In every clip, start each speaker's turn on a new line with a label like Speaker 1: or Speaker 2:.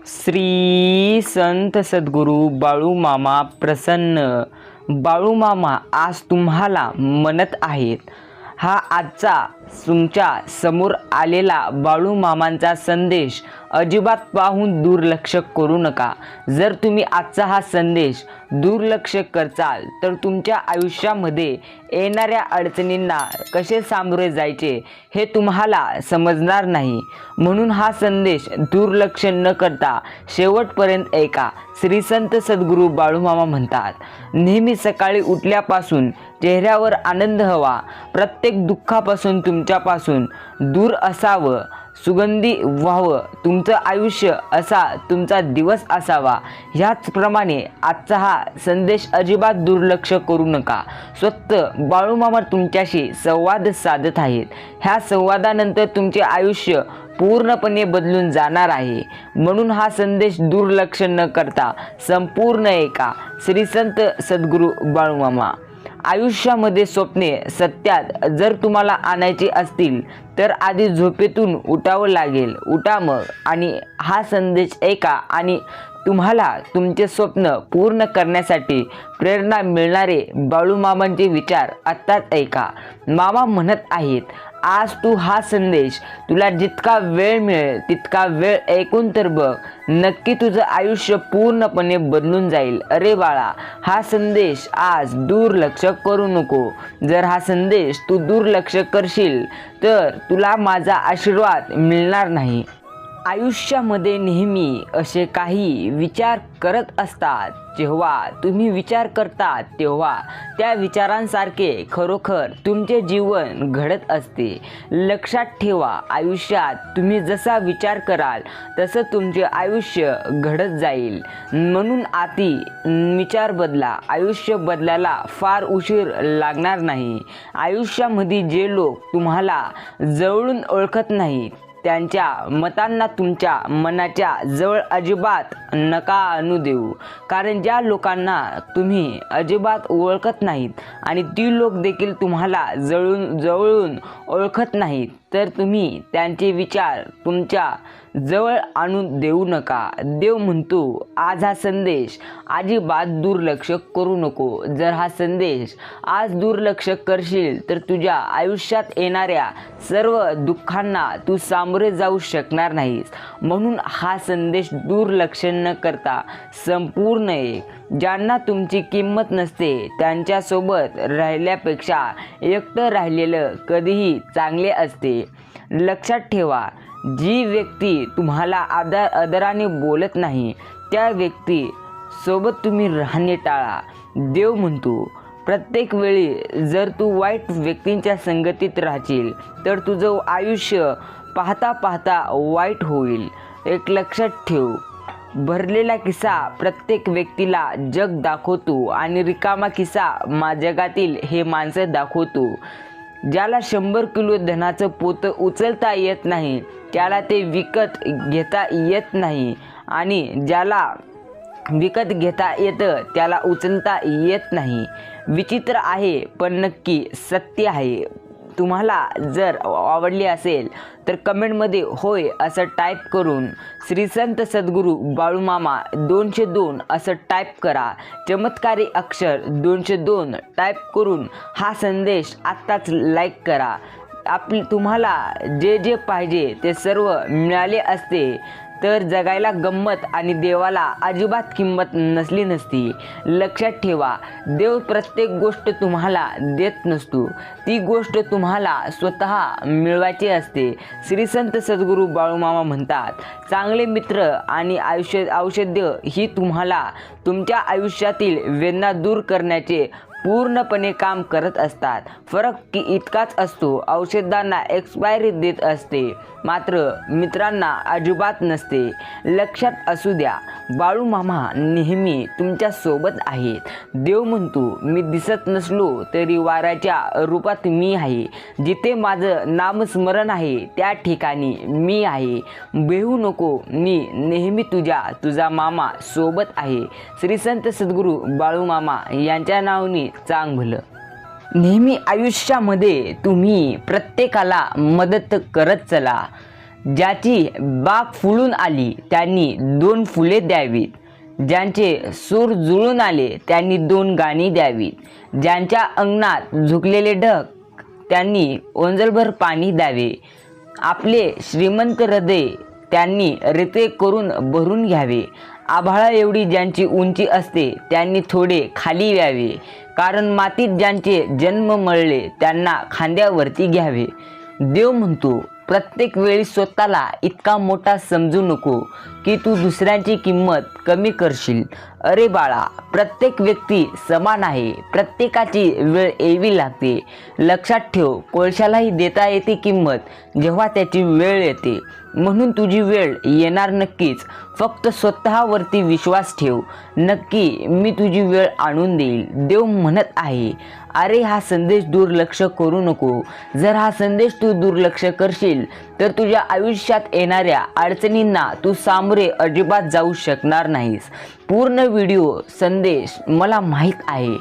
Speaker 1: श्री संत सद्गुरू बाळूमामा प्रसन्न. बाळूमामा आज तुम्हाला म्हणत आहेत. हा आजचा तुमच्या समोर आलेला बाळूमामांचा संदेश अजिबात पाहून दुर्लक्ष करू नका. जर तुम्ही आजचा हा संदेश दुर्लक्ष करचाल तर तुमच्या आयुष्यामध्ये येणाऱ्या अडचणींना कसे सामोरे जायचे हे तुम्हाला समजणार नाही. म्हणून हा संदेश दुर्लक्ष न करता शेवटपर्यंत ऐका. श्री संत सद्गुरू बाळूमामा म्हणतात, नेहमी सकाळी उठल्यापासून चेहऱ्यावर आनंद हवा. प्रत्येक दुःखापासून तुमच्यापासून दूर असावं. सुगंधी व्हावं तुमचं आयुष्य, असा तुमचा दिवस असावा. ह्याचप्रमाणे आजचा हा संदेश अजिबात दुर्लक्ष करू नका. स्वतः बाळूमामा तुमच्याशी संवाद साधत आहेत. ह्या संवादानंतर तुमचे आयुष्य पूर्णपणे बदलून जाणार आहे. म्हणून हा संदेश दुर्लक्ष न करता संपूर्ण ऐका. श्री संत सद्गुरू बाळूमामा. आयुष्यामध्ये स्वप्ने सत्यात जर तुम्हाला आणायची असतील तर आधी झोपेतून उठावं लागेल. उठा मग आणि हा संदेश ऐका आणि तुम्हाला तुमचे स्वप्न पूर्ण करण्यासाठी प्रेरणा मिळणारे बाळूमामांचे विचार आत्ताच ऐका. मामा म्हणत आहेत, आज तू हा संदेश तुला जितका वेळ मिळेल तितका वेळ ऐकून तर बघ. नक्की तुझं आयुष्य पूर्णपणे बदलून जाईल. अरे बाळा, हा संदेश आज दुर्लक्ष करू नको. जर हा संदेश तू दुर्लक्ष करशील तर तुला माझा आशीर्वाद मिळणार नाही. आयुष्यामध्ये नेहमी असे काही विचार करत असतात. जेव्हा तुम्ही विचार करता तेव्हा त्या विचारांसारखे खरोखर तुमचे जीवन घडत असते. लक्षात ठेवा, आयुष्यात तुम्ही जसा विचार कराल तसं तुमचे आयुष्य घडत जाईल. म्हणून आधी विचार बदला. आयुष्य बदलायला फार उशीर लागणार नाही. आयुष्यामध्ये जे लोक तुम्हाला जवळून ओळखत नाहीत त्यांच्या मतांना तुमच्या मनाच्या जवळ अजिबात नका आणू देऊ. कारण ज्या लोकांना तुम्ही अजिबात ओळखत नाहीत आणि ती लोक देखील तुम्हाला जवळून ओळखत नाहीत तर तुम्ही त्यांचे विचार तुमच्या जवळ आणून देऊ नका. देव म्हणतो, आज हा संदेश अजिबात दुर्लक्ष करू नको. जर हा संदेश आज दुर्लक्ष करशील तर तुझ्या आयुष्यात येणाऱ्या सर्व दुःखांना तू सामोरे जाऊ शकणार नाहीस. म्हणून हा संदेश दुर्लक्ष न करता संपूर्ण ऐक. ज्यांना तुमची किंमत नसते त्यांच्यासोबत राहिल्यापेक्षा एकटं राहिलेलं कधीही चांगले असते. लक्षात ठेवा, जी व्यक्ती तुम्हाला आदराने बोलत नाही त्या व्यक्ती सोबत तुम्ही राहणे टाळा. देव म्हणतो, प्रत्येक वेळी जर तू वाईट व्यक्तींच्या संगतीत राहशील तर तुझं आयुष्य पाहता पाहता वाईट होईल. एक लक्षात ठेव, भरलेला खिसा प्रत्येक व्यक्तीला जग दाखवतो आणि रिकामा खिसा जगातील हे माणसं दाखवतो. ज्याला 100 किलो धनाचं पोतं उचलता येत नाही त्याला ते विकत घेता येत नाही आणि ज्याला विकत घेता येतं त्याला उचलता येत नाही. विचित्र आहे पण नक्की सत्य आहे. तुम्हाला जर आवडले असेल तर कमेंटमध्ये होय असं टाईप करून श्री संत सद्गुरू बाळूमामा 202 असं टाईप करा. चमत्कारी अक्षर 202 टाईप करून हा संदेश आत्ताच लाईक करा. तुम्हाला जे जे पाहिजे ते सर्व मिळाले असते तर जगायला गंमत आणि देवाला अजिबात किंमत नसली नसती. लक्षात ठेवा, देव प्रत्येक गोष्ट तुम्हाला देत नसतो. ती गोष्ट तुम्हाला स्वतः मिळवायची असते. श्री संत सद्गुरू बाळूमामा म्हणतात, चांगले मित्र आणि औषध ही तुम्हाला तुमच्या आयुष्यातील वेदना दूर करण्याचे पूर्णपणे काम करत असतात. फरक इतकाच असतो, औषधांना एक्सपायरी देत असते मात्र मित्रांना अजिबात नसते. लक्षात असू द्या, बाळूमामा नेहमी तुमच्या सोबत आहेत. देव म्हणतो, मी दिसत नसलो तरी वाऱ्याच्या रूपात मी आहे. जिथे माझं नामस्मरण आहे त्या ठिकाणी मी आहे. भेऊ नको, मी नेहमी तुझा मामा सोबत आहे. श्री संत सद्गुरू बाळूमामा यांच्या नावाने चांग भलं. नेहमी आयुष्यामध्ये तुम्ही प्रत्येकाला मदत करत चला. ज्याची बाग फुलून आली त्यांनी 2 फुले द्यावीत, ज्यांचे सूर जुळून आले त्यांनी 2 गाणी द्यावीत, ज्यांच्या अंगणात झुकलेले ढग त्यांनी ओंजळभर पाणी द्यावे, आपले श्रीमंत हृदय त्यांनी रिते करून भरून घ्यावे, आभाळा एवढी ज्यांची उंची असते त्यांनी थोडे खाली यावे, कारण मातीत ज्यांचे जन्म मळले त्यांना खांद्यावरती घ्यावे. देव म्हणतो, प्रत्येक वेळी स्वतःला इतका मोठा समजू नको की तू दुसऱ्यांची किंमत कमी करशील. अरे बाळा, प्रत्येक व्यक्ती समान आहे. प्रत्येकाची वेळ यावी लागते. लक्षात ठेव, कोळशालाही देता येते किंमत जेव्हा त्याची वेळ येते. म्हणून तुझी वेळ येणार नक्कीच. फक्त स्वतःवरती विश्वास ठेव. नक्की मी तुझी वेळ आणून देईल, देव म्हणत आहे. अरे, हा संदेश दुर्लक्ष करू नको. जर हा संदेश तू दुर्लक्ष करशील तर तुझ्या आयुष्यात येणाऱ्या अडचणींना तू सामोरे अजिबात जाऊ शकणार नाहीस. पूर्ण व्हिडिओ संदेश मला माहीत आहे,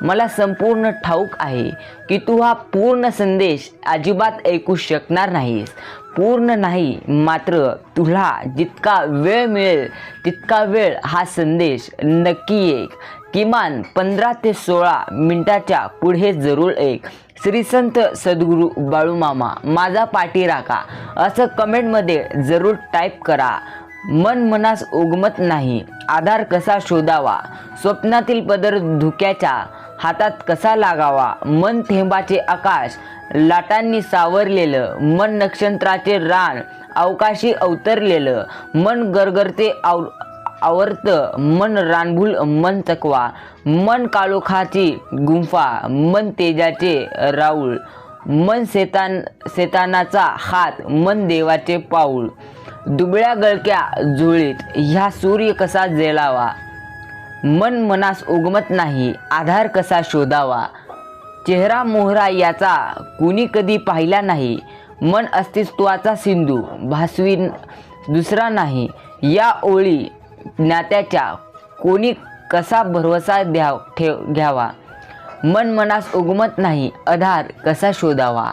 Speaker 1: मला संपूर्ण ठाऊक आहे की तू हा पूर्ण संदेश अजिबात ऐकू शकणार नाहीस. पूर्ण नाही, मात्र तुला जितका वेळ मिळेल तितका वेळ हा संदेश नक्की ऐक. किमान 15 ते 16 मिनिटाच्या पुढे जरूर ऐक. श्री संत सद्गुरू बाळूमामा माझा पाठीराखा असं कमेंटमध्ये जरूर टाईप करा. मन मनास उगमत नाही, आधार कसा शोधावा, स्वप्नातील पदर धुक्याच्या हातात कसा लागावा, मन थेंबाचे आकाश लाटांनी सावरलेलं, मन नक्षत्राचे रान अवकाशी अवतरलेलं, मन गरगरते आवर्त, मन रानभूल, मन चकवा, मन काळोखाची गुंफा, मन तेजाचे राऊळ, मन शैतानाचा हात, मन देवाचे पाऊल, दुबळ्या गळक्या झुळीत ह्या सूर्य कसा जेलावा, मन मनास उगमत नाही, आधार कसा शोधावा, चेहरा मोहरा याचा कुणी कधी पाहिला नाही, मन अस्तित्वाचा सिंधू भासवी दुसरा नाही, या ओळी ज्ञात्याच्या कोणी कसा भरवसा घ्यावा, मन मनास उगमत नाही, आधार कसा शोधावा.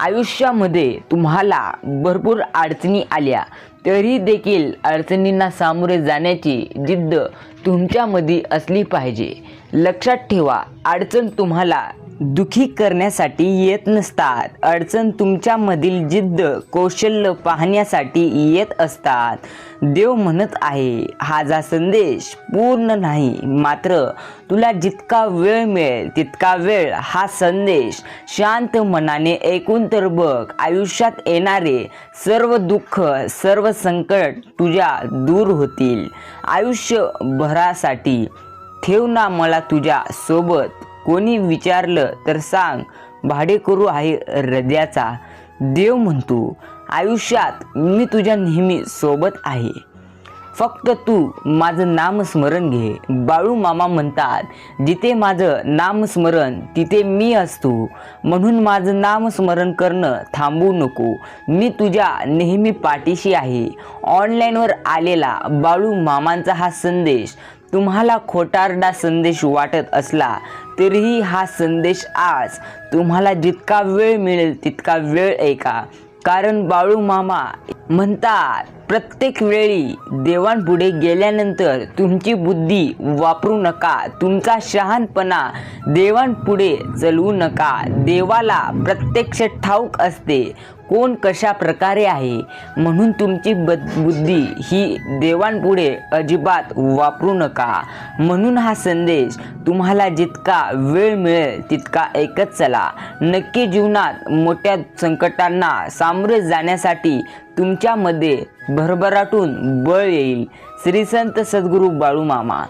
Speaker 1: आयुष्यामध्ये तुम्हाला भरपूर अडचणी आल्या तरी देखील अडचणींना सामोरे जाण्याची जिद्द तुमच्यामध्ये असली पाहिजे. लक्षात ठेवा, अडचण तुम्हाला दुखी करण्यासाठी येत नसतात. अडचण तुमच्यामधील जिद्द कौशल्य पाहण्यासाठी येत असतात. देव म्हणत आहे, हा जा संदेश पूर्ण नाही, मात्र तुला जितका वेळ मिळेल तितका वेळ हा संदेश शांत मनाने ऐकून तर बघ. आयुष्यात येणारे सर्व दुःख, सर्व संकट तुझ्या दूर होतील. आयुष्यभरासाठी ठेव ना मला तुझ्या सोबत. कोणी विचारलं तर सांग, भाडेकरू आहे हृदयाचा. देव म्हणतो, आयुष्यात मी तुझ्या नेहमी सोबत आहे. फक्त तू माझं नामस्मरण घे. बाळू मामा म्हणतात, जिथे माझं नामस्मरण तिथे मी असतो. म्हणून माझं नामस्मरण करणं थांबू नको. मी तुझ्या नेहमी पाठीशी आहे. ऑनलाईनवर आलेला बाळू मामांचा हा संदेश तुम्हाला खोटारडा संदेश वाटत असला तरीही हा संदेश आज तुम्हाला जितका वेळ मिळेल तितका वेळ ऐका. कारण बाळू मामा म्हणतात, प्रत्येक वेळी देवांपुढे गेल्यानंतर तुमची बुद्धी वापरू नका. तुमचा शहाणपणा देवांपुढे चलवू नका. देवाला प्रत्यक्ष ठाऊक असते कोण कशा प्रकारे आहे. म्हणून तुमची बुद्धी ही देवांपुढे अजिबात वापरू नका. म्हणून हा संदेश तुम्हाला जितका वेळ मिळेल तितका ऐकत चला. नक्की जीवनात मोठ्या संकटांना सामोरे जाण्यासाठी तुमच्यामध्ये भरभराटून बळ येईल. श्री संत सद्गुरू बाळू मामा.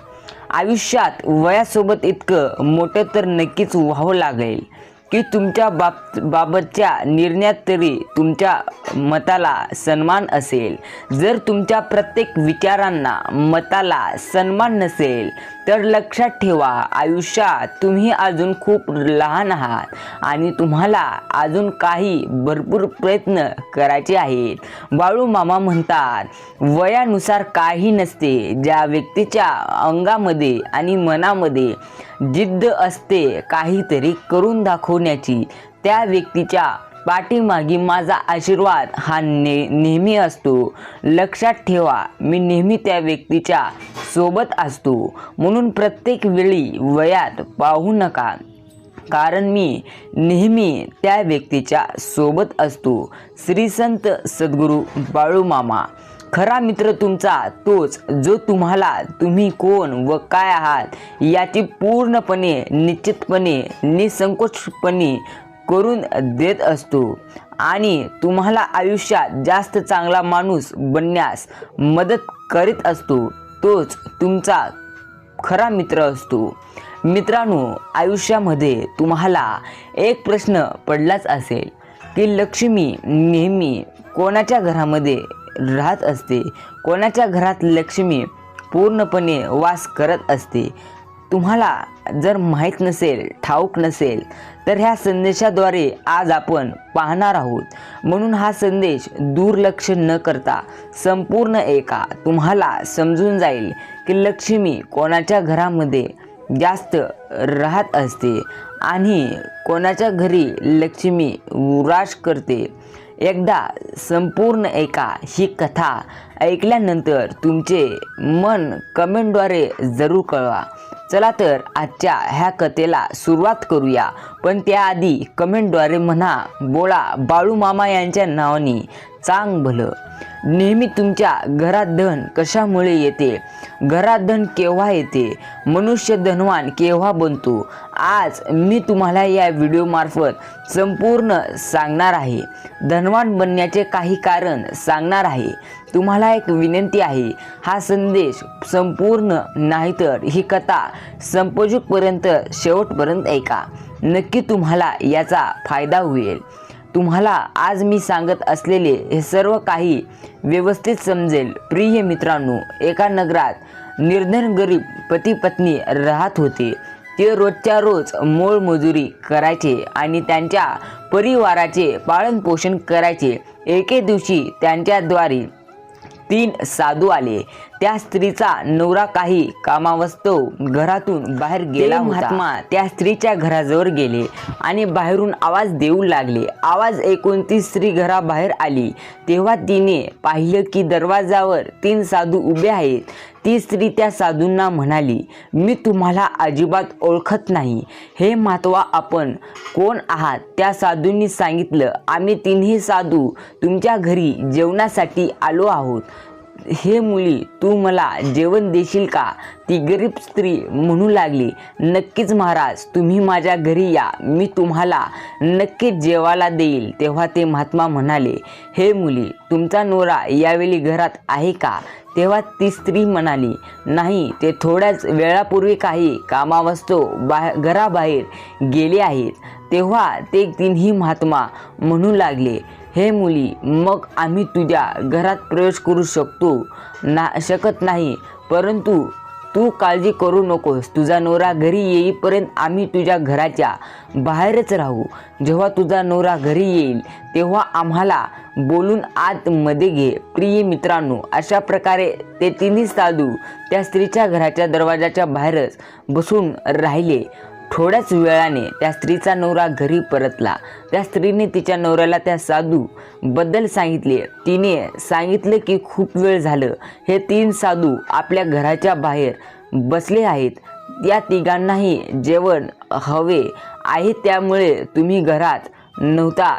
Speaker 1: आयुष्यात वयासोबत इतकं मोठं तर नक्कीच व्हावं लागेल की तुमच्या बाबतच्या निर्णयात तरी तुमच्या मताला सन्मान असेल. जर तुमच्या प्रत्येक विचारांना मताला सन्मान नसेल तर लक्षात ठेवा, आयुष्यात तुम्ही अजून खूप लहान आहात आणि तुम्हाला अजून काही भरपूर प्रयत्न करायचे आहेत. बाळू मामा म्हणतात, वयानुसार काही नसते. ज्या व्यक्तीच्या अंगामध्ये आणि मनामध्ये जिद्द असते काहीतरी करून दाखवण्याची, त्या व्यक्तीच्या पाठीमागे माझा आशीर्वाद हा नेहमी असतो. लक्षात ठेवा, मी नेहमी त्या व्यक्तीच्या सोबत असतो. म्हणून प्रत्येक वेळी वयात पाहू नका, कारण मी नेहमी त्या व्यक्तीच्या सोबत असतो. श्री संत सद्गुरू बाळूमामा. खरा मित्र तुमचा तोच जो तुम्हाला तुम्ही कोण व काय आहात याची पूर्णपणे, निश्चितपणे, निसंकोचपणे करून देत असतो आणि तुम्हाला आयुष्यात जास्त चांगला माणूस बनण्यास मदत करीत असतो. तोच तुमचा खरा मित्र असतो. मित्रांनो, आयुष्यामध्ये तुम्हाला एक प्रश्न पडलाच असेल की लक्ष्मी नेहमी कोणाच्या घरामध्ये राहत असते, कोणाच्या घरात लक्ष्मी पूर्णपणे वास करत असते. तुम्हाला जर माहीत नसेल, ठाऊक नसेल, तर ह्या संदेशाद्वारे आज आपण पाहणार आहोत. म्हणून हा संदेश दुर्लक्ष न करता संपूर्ण ऐका. तुम्हाला समजून जाईल की लक्ष्मी कोणाच्या घरामध्ये जास्त राहत असते आणि कोणाच्या घरी लक्ष्मी वास करते. एकदा संपूर्ण ऐका. ही कथा ऐकल्यानंतर तुमचे मन कमेंटद्वारे जरूर कळवा. चला तर आजच्या ह्या कथेला सुरुवात करूया. पण त्याआधी कमेंटद्वारे म्हणा, बोला बाळूमामा यांच्या नावाने चांग भलं. नेहमी तुमच्या घरात धन कशामुळे येते? घरात धन केव्हा येते? मनुष्य धनवान केव्हा बनतो? आज मी तुम्हाला या व्हिडिओमार्फत संपूर्ण सांगणार आहे. धनवान बनण्याचे काही कारण सांगणार आहे. तुम्हाला एक विनंती आहे, हा संदेश संपूर्ण नाहीतर ही कथा संपजूपर्यंत शेवटपर्यंत ऐका. नक्की तुम्हाला याचा फायदा होईल. तुम्हाला आज मी सांगत असलेले हे सर्व काही व्यवस्थित समजेल. प्रिय मित्रांनो, एका नगरात निर्धन गरीब पती पत्नी राहत होते. ते रोजच्या रोज मोलमजुरी करायचे आणि त्यांच्या परिवाराचे पालनपोषण करायचे. एके दिवशी त्यांच्याद्वारी 3 साधू आले. त्या स्त्रीचा नवरा काही कामावस्तव घरातून बाहेर गेला होता. महात्मा त्या स्त्रीच्या घराजवळ गेले आणि बाहेरून आवाज देऊ लागले. आवाज ऐकून ती स्त्री घराबाहेर आली. तेव्हा तिने पाहिलं की दरवाजावर 3 साधू उभे आहेत. ती स्त्री त्या साधूंना म्हणाली, मी तुम्हाला अजिबात ओळखत नाही. हे महात्मा, आपण कोण आहात? त्या साधूंनी सांगितलं, आम्ही 3ही साधू तुमच्या घरी जेवणासाठी आलो आहोत. हे मुली, तू मला जेवण देशील का? ती गरीब स्त्री म्हणू लागली, नक्कीच महाराज, तुम्ही माझ्या घरी या, मी तुम्हाला नक्कीच जेवायला देईल. तेव्हा ते महात्मा म्हणाले, हे मुली, तुमचा नवरा यावेळी घरात आहे का? तेव्हा ती स्त्री म्हणाली, नाही, ते थोड्याच वेळापूर्वी काही कामावस्तव घराबाहेर गेले आहेत. तेव्हा ते 3ही महात्मा म्हणू लागले, हे मुली, मग आम्ही तुझ्या घरात प्रवेश करू शकत नाही, परंतु तू काळजी करू नकोस. तुझा नवरा घरी येईपर्यंत आम्ही तुझ्या घराच्या बाहेरच राहू. जेव्हा तुझा नवरा घरी येईल तेव्हा आम्हाला बोलून आतमध्ये घे. प्रिय मित्रांनो, अशा प्रकारे ते 3ही साधू त्या स्त्रीच्या घराच्या दरवाजाच्या बाहेरच बसून राहिले. थोड्याच वेळाने त्या स्त्रीचा नवरा घरी परतला. त्या स्त्रीने तिच्या नवऱ्याला त्या साधू बद्दल सांगितले. तिने सांगितले की खूप वेळ झालं हे 3 साधू आपल्या घराच्या बाहेर बसले आहेत. या तिघांनाही जेवण हवे आहे, त्यामुळे तुम्ही घरात नव्हता,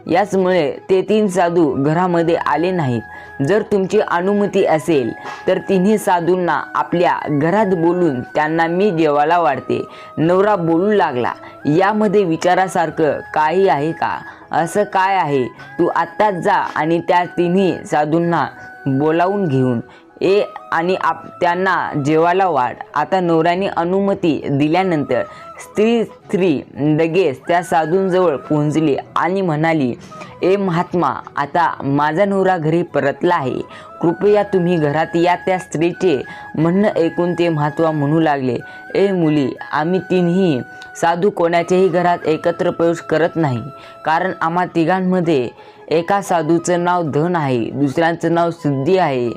Speaker 1: याचमुळे ते 3 साधू घरामध्ये आले नाहीत. जर तुमची अनुमती असेल तर 3ही साधूंना आपल्या घरात बोलून त्यांना मी जेवायला वाढते. नवरा बोलू लागला, यामध्ये विचारासारखं काही आहे का? असं काय आहे? तू आत्ताच जा आणि त्या 3ही साधूंना बोलावून घेऊन ये आणि त्यांना जेवायला वाढ. आता नवऱ्याने अनुमती दिल्यानंतर स्त्री लगेच त्या साधूंजवळ पोहोचली आणि म्हणाली, ए महात्मा, आता माझा नवरा घरी परतला आहे, कृपया तुम्ही घरात या. त्या स्त्रीचे म्हणणं ऐकून ते महात्मा म्हणू लागले, ए मुली, आम्ही 3ही साधू कोणाच्याही घरात एकत्र प्रवेश करत नाही, कारण आम्हा तिघांमध्ये एका साधूचं नाव धन आहे, दुसऱ्यांचं नाव सिद्धी आहे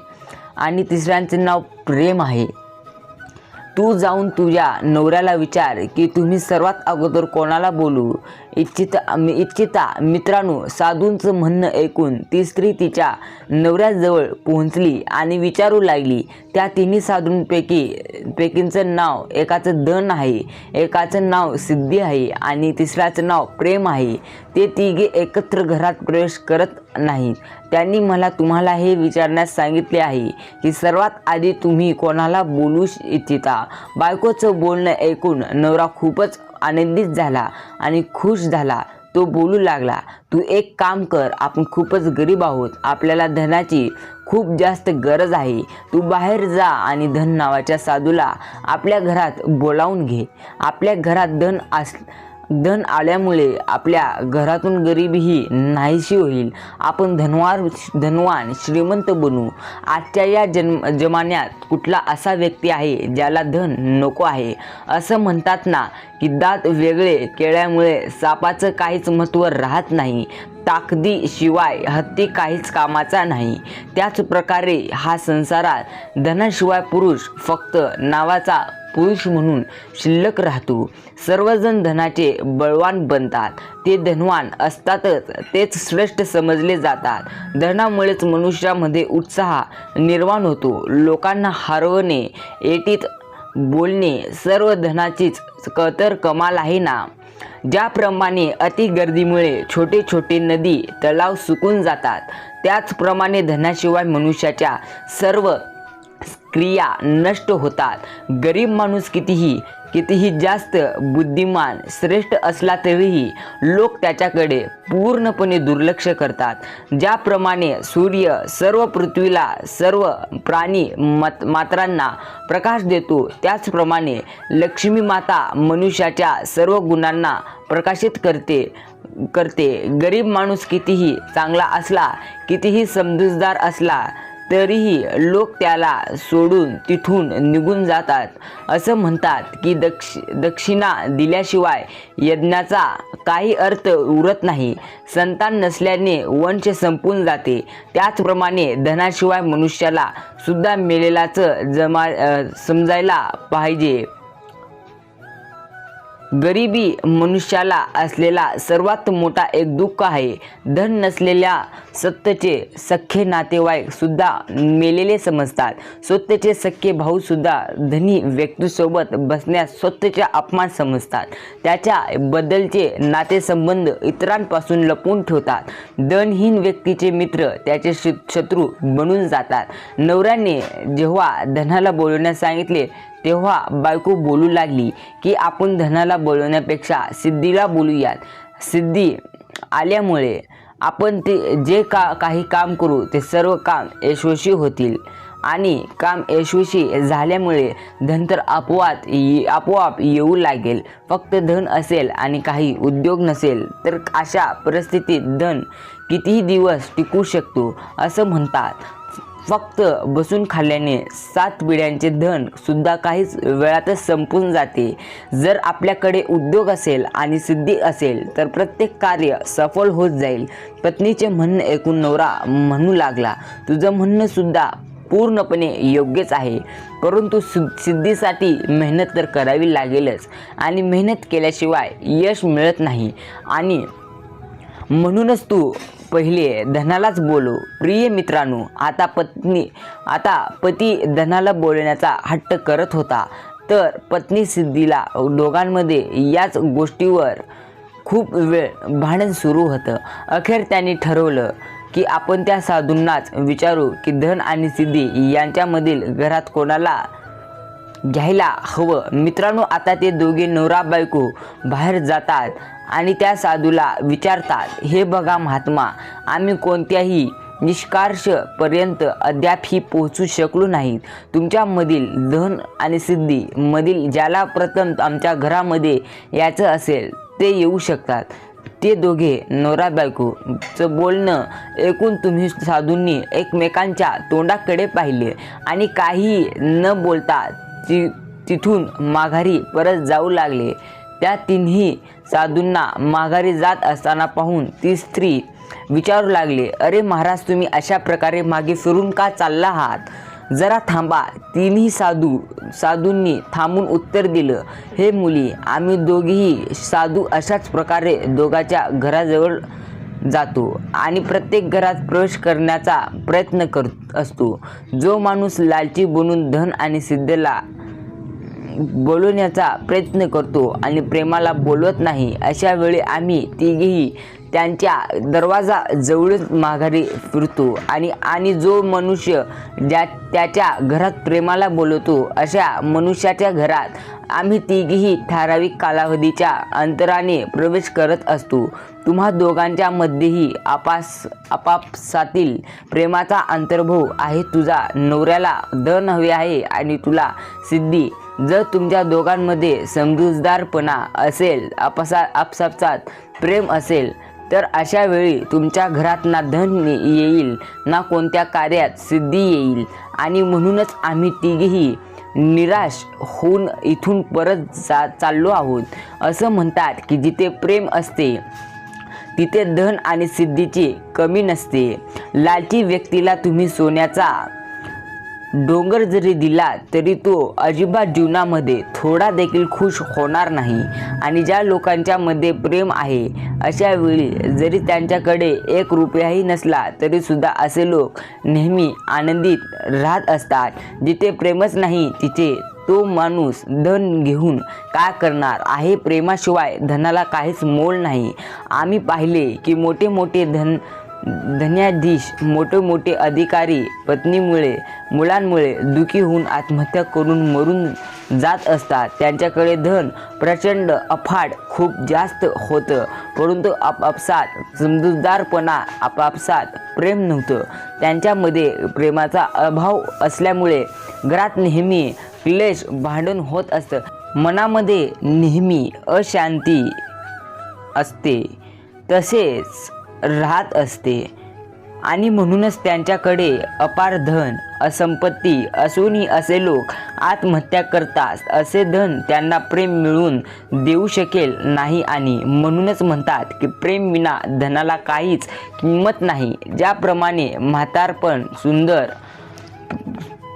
Speaker 1: आणि तिसऱ्यांचे नाव प्रेम आहे. तू जाऊन तुझ्या नवऱ्याला विचार की तुम्ही सर्वात अगोदर कोणाला बोलू इच्छिता. मित्रांनो, साधूंचं म्हणणं ऐकून ती स्त्री तिच्या नवऱ्याजवळ पोहोचली आणि विचारू लागली. त्या तिन्ही साधूंपैकींचं नाव, एकाचं धन आहे, एकाचं नाव सिद्धी आहे आणि तिसऱ्याचं नाव प्रेम आहे. ते तिघे एकत्र घरात प्रवेश करत नाहीत. त्यांनी मला तुम्हाला हे विचारण्यास सांगितले आहे की सर्वात आधी तुम्ही कोणाला बोलू इच्छिता. बायकोचं बोलणं ऐकून नवरा खूपच आनंदित झाला आणि खुश झाला. तो बोलू लागला, तू एक काम कर, आपण खूपच गरीब आहोत, आपल्याला धनाची खूप जास्त गरज आहे. तू बाहेर जा आणि धन नावाच्या साधूला आपल्या घरात बोलावून घे. आपल्या घरात धन आल्यामुळे आपल्या घरातून गरिबीही नाहीशी होईल. आपण धनवान श्रीमंत बनू. आजच्या या जमान्यात कुठला असा व्यक्ती आहे ज्याला धन नको आहे. असं म्हणतात ना की दात वेगळे केल्यामुळे सापाचं काहीच महत्त्व राहत नाही. ताकदीशिवाय हत्ती काहीच कामाचा नाही. त्याच प्रकारे हा संसारात धनाशिवाय पुरुष फक्त नावाचा पुरुष म्हणून शिल्लक राहतो. सर्वजण धनाचे बळवान बनतात. ते धनवान असतातच तेच श्रेष्ठ समजले जातात. धनामुळेच मनुष्यामध्ये उत्साह निर्माण होतो. लोकांना हरवणे, एटीत बोलणे सर्व धनाचीच तर कमाल आहे ना. ज्याप्रमाणे अति गर्दीमुळे छोटे छोटे नदी तलाव सुकून जातात, त्याचप्रमाणे धनाशिवाय मनुष्याच्या सर्व क्रिया नष्ट होतात. गरीब माणूस कितीही जास्त बुद्धिमान श्रेष्ठ असला तरीही लोक त्याच्याकडे पूर्णपणे दुर्लक्ष करतात. ज्याप्रमाणे सूर्य सर्व पृथ्वीला सर्व प्राणी मात्रांना प्रकाश देतो, त्याचप्रमाणे लक्ष्मी माता मनुष्याच्या सर्व गुणांना प्रकाशित करते. गरीब माणूस कितीही चांगला असला, कितीही समजूतदार असला तरीही लोक त्याला सोडून तिथून निघून जातात. असं म्हणतात की दक्षिणा दिल्याशिवाय यज्ञाचा काही अर्थ उरत नाही. संतान नसल्याने वंश संपून जाते. त्याचप्रमाणे धनाशिवाय मनुष्याला सुद्धा मेलेलाचं समजायला पाहिजे. गरिबी मनुष्याला असलेला सर्वात मोठा एक दुःख आहे. धन नसलेल्या स्वतःचे सख्खे नातेवाईक सुद्धा मेलेले समजतात. स्वतःचे सख्खे भाऊ सुद्धा धनी व्यक्तीसोबत बसण्यास स्वतःचा अपमान समजतात. त्याच्या बद्दलचे नातेसंबंध इतरांपासून लपवून ठेवतात. धनहीन व्यक्तीचे मित्र त्याचे शत्रू बनून जातात. नवऱ्याने जेव्हा धनाला बोलवण्यास सांगितले तेव्हा बायको बोलू लागली की आपण धनाला बोलवण्यापेक्षा सिद्धीला बोलूयात. सिद्धी आल्यामुळे आपण जे काही काम करू ते सर्व काम यशस्वी होतील आणि काम यशस्वी झाल्यामुळे धन तर आपोआप येऊ लागेल. फक्त धन असेल आणि काही उद्योग नसेल तर अशा परिस्थितीत धन कितीही दिवस टिकू शकतो. असं म्हणतात, फक्त बसून खाल्ल्याने 7 पिढ्यांचे धन सुद्धा काहीच वेळातच संपून जाते. जर आपल्याकडे उद्योग असेल आणि सिद्धी असेल तर प्रत्येक कार्य सफल होत जाईल. पत्नीचे म्हणणे ऐकून नवरा म्हणू लागला, तुझं म्हणणं सुद्धा पूर्णपणे योग्यच आहे, परंतु सिद्धीसाठी मेहनत तर करावी लागेलच आणि मेहनत केल्याशिवाय यश मिळत नाही. आणि म्हणूनच तू पहिले धनालाच बोलव. प्रिय मित्रांनो, आता पती धनाला बोलण्याचा हट्ट करत होता तर पत्नी सिद्धीला. दोघांमध्ये याच गोष्टीवर खूप वेळ भांडण सुरू होतं. अखेर त्यांनी ठरवलं की आपण त्या साधूंनाच विचारू की धन आणि सिद्धी यांच्यामधील घरात कोणाला घ्यायला हवं. मित्रांनो, आता ते दोघे नवरा बायको बाहेर जातात आणि त्या साधूला विचारतात, हे बघा महात्मा, आम्ही कोणत्याही निष्कर्षापर्यंत अद्यापही पोहोचू शकलो नाहीत. तुमच्यामधील धन आणि सिद्धी मधील ज्याला प्रथम आमच्या घरामध्ये यायचं असेल ते येऊ शकतात. ते दोघे नवरा बायकोचं बोलणं ऐकून तुम्ही साधूंनी एकमेकांच्या तोंडाकडे पाहिले आणि काही न बोलता तिथून माघारी परत जाऊ लागले. त्या तिन्ही साधूंना माघारी जात असताना पाहून ती स्त्री विचारू लागली, अरे महाराज, तुम्ही अशा प्रकारे मागे फिरून का चालला आहात? जरा थांबा. तिन्ही साधूंनी थांबून उत्तर दिलं, हे मुली, आम्ही दोघेही साधू अशाच प्रकारे दोघांच्या घराजवळ जातो आणि प्रत्येक घरात प्रवेश करण्याचा प्रयत्न करत असतो. जो माणूस लालची बनून धन आणि सिद्धीला बोलवण्याचा प्रयत्न करतो आणि प्रेमाला बोलवत नाही, अशा वेळी आम्ही तिघेही त्यांच्या दरवाजा जवळच माघारी फिरतो आणि जो मनुष्य त्याच्या घरात प्रेमाला बोलवतो, अशा मनुष्याच्या घरात आम्ही तिघेही ठराविक कालावधीच्या अंतराने प्रवेश करत असतो. तुम्हा दोघांच्या मध्येही आपापसातील प्रेमाचा अंतर्भाव आहे. तुझा नवऱ्याला धन हवे आहे आणि तुला सिद्धी. जर तुमच्या दोघांमध्ये समजूतदारपणा असेल, आपापसात प्रेम असेल, तर अशा वेळी तुमच्या घरात ना धन येईल ना कोणत्या कार्यात सिद्धी येईल. आणि म्हणूनच आम्ही तिघेही निराश होऊन इथून परत चाललो आहोत. असं म्हणतात की जिथे प्रेम असते तिथे धन आणि सिद्धीची कमी नसते. लालची व्यक्तीला तुम्ही सोन्याचा डोंगर जरी दिला तरी तो अजिबात जीवनामध्ये थोडा देखील खुश होणार नाही. आणि ज्या लोकांच्या मध्ये प्रेम आहे, अशा वेळी जरी त्यांच्याकडे 1 रुपयाही नसला तरी सुद्धा असे लोक नेहमी आनंदित राहत असतात. जिथे प्रेमच नाही तिथे तो माणूस धन घेऊन काय करणार आहे. प्रेमाशिवाय धनाला काहीच मोल नाही. आम्ही पाहिले की मोठे मोठे धन्याधीश, मोठे मोठे अधिकारी पत्नीमुळे मुलांमुळे दुःखी होऊन आत्महत्या करून मरून जात असतात. त्यांच्याकडे धन प्रचंड अफाट खूप जास्त होतं, परंतु आपापसात समजूतदारपणा, आपापसात प्रेम नव्हतं. त्यांच्यामध्ये प्रेमाचा अभाव असल्यामुळे घरात नेहमी क्लेश, भांडण होत असतं. मनामध्ये नेहमी अशांती असते, तसेच राहत असते. आणि म्हणूनच त्यांच्याकडे अपार धन, असंपत्ती असूनही असे लोक आत्महत्या करतात. असे धन त्यांना प्रेम मिळवून देऊ शकेल नाही. आणि म्हणूनच म्हणतात की प्रेम विना धनाला काहीच किंमत नाही. ज्याप्रमाणे म्हातारपण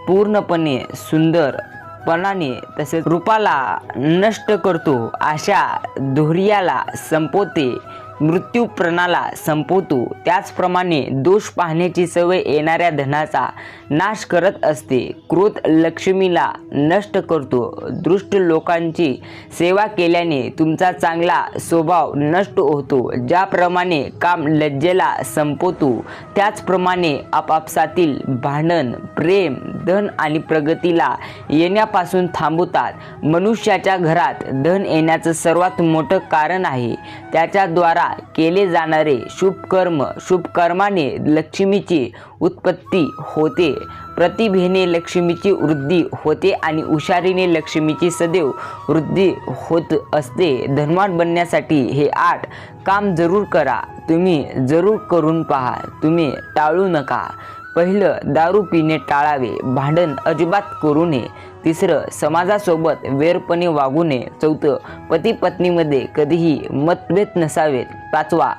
Speaker 1: पूर्णपणे सुंदरपणाने तसेच रूपाला नष्ट करतो, अशा धैर्याला संपवते, मृत्यू प्राणाला संपवतो, त्याचप्रमाणे दोष पाहण्याची सवय येणाऱ्या धनाचा नाश करत असते. क्रोध लक्ष्मीला नष्ट करतो. दुष्ट लोकांची सेवा केल्याने तुमचा चांगला स्वभाव नष्ट होतो. ज्याप्रमाणे काम लज्जेला संपवतो, त्याचप्रमाणे आपापसातील भांडण, प्रेम, धन आणि प्रगतीला येण्यापासून थांबवतात. मनुष्याच्या घरात धन येण्याचं सर्वात मोठं कारण आहे त्याच्याद्वारा केले जाणारे शुभकर्माने लक्ष्मीची उत्पत्ती होते. प्रतिभेने लक्ष्मीची वृद्धी होते आणि हुशारीने लक्ष्मीची सदैव वृद्धी होत असते. धनवान बनण्यासाठी हे 8 काम जरूर करा. तुम्ही जरूर करून पहा. तुम्ही टाळू नका. पहिलं, दारू पिणे टाळावे. भांडण अजिबात करू नये. तिसरं, समाजासोबत वेरपणे वागू नये. चौथं, पती पत्नीमध्ये कधीही मतभेद नसावेत. 5वा,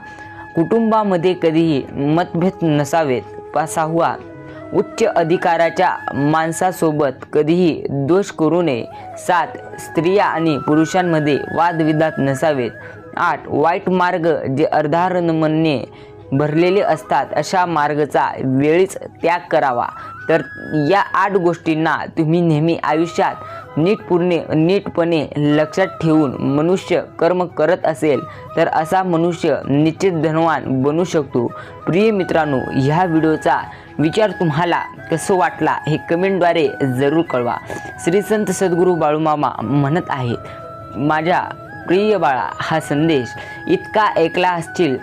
Speaker 1: कुटुंबामध्ये कधीही मतभेद नसावेत. 6वा, उच्च अधिकाराच्या माणसासोबत कधीही दोष करू नये. 7, स्त्रिया आणि पुरुषांमध्ये वादविवाद नसावेत. 8, वाईट मार्ग जे अर्धारमणे भरलेले असतात, अशा मार्गाचा वेळीच त्याग करावा. तर या 8 गोष्टींना तुम्ही नेहमी आयुष्यात नीटपणे लक्षात ठेवून मनुष्य कर्म करत असेल तर असा मनुष्य निश्चित धनवान बनू शकतो. प्रिय मित्रांनो, ह्या व्हिडिओचा विचार तुम्हाला कसं वाटला हे कमेंटद्वारे जरूर कळवा. श्री संत सद्गुरू बाळूमामा म्हणत आहेत, माझ्या प्रिय बाळा, हा संदेश इतका ऐकला असशील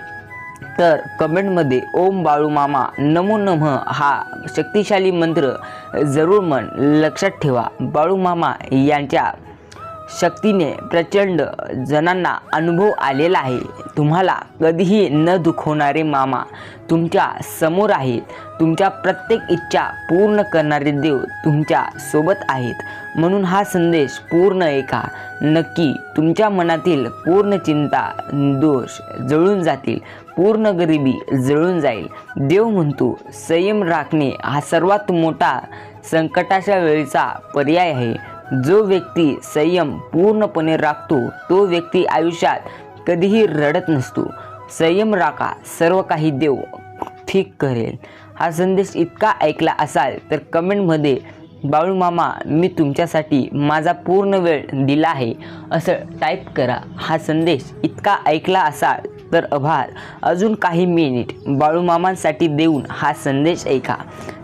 Speaker 1: तर कमेंटमध्ये ओम बाळूमामा नमो नमः हा शक्तिशाली मंत्र जरूर म्हण. लक्षात ठेवा, बाळूमामा यांच्या शक्तीने प्रचंड जणांना अनुभव आलेला आहे. तुम्हाला कधीही न दुखवणारे मामा तुमच्या समोर आहेत. तुमच्या प्रत्येक इच्छा पूर्ण करणारे देव तुमच्या सोबत आहेत. म्हणून हा संदेश पूर्ण ऐका. नक्की तुमच्या मनातील पूर्ण चिंता, दोष जळून जातील. पूर्ण गरिबी जळून जाईल. देव म्हणतो, संयम राखणे हा सर्वात मोठा संकटाच्या वेळीचा पर्याय आहे. जो व्यक्ती संयम पूर्णपणे राखतो तो व्यक्ती आयुष्यात कधीही रडत नसतो. संयम राखा, सर्व काही देव ठीक करेल. हा संदेश इतका ऐकला असाल तर कमेंटमध्ये बाळू मामा मी तुमच्यासाठी माझा पूर्ण वेळ दिला आहे असं टाईप करा. हा संदेश इतका ऐकला असाल तर आभार. अजून काही मिनिट बाळूमामांसाठी देऊन हा संदेश ऐका.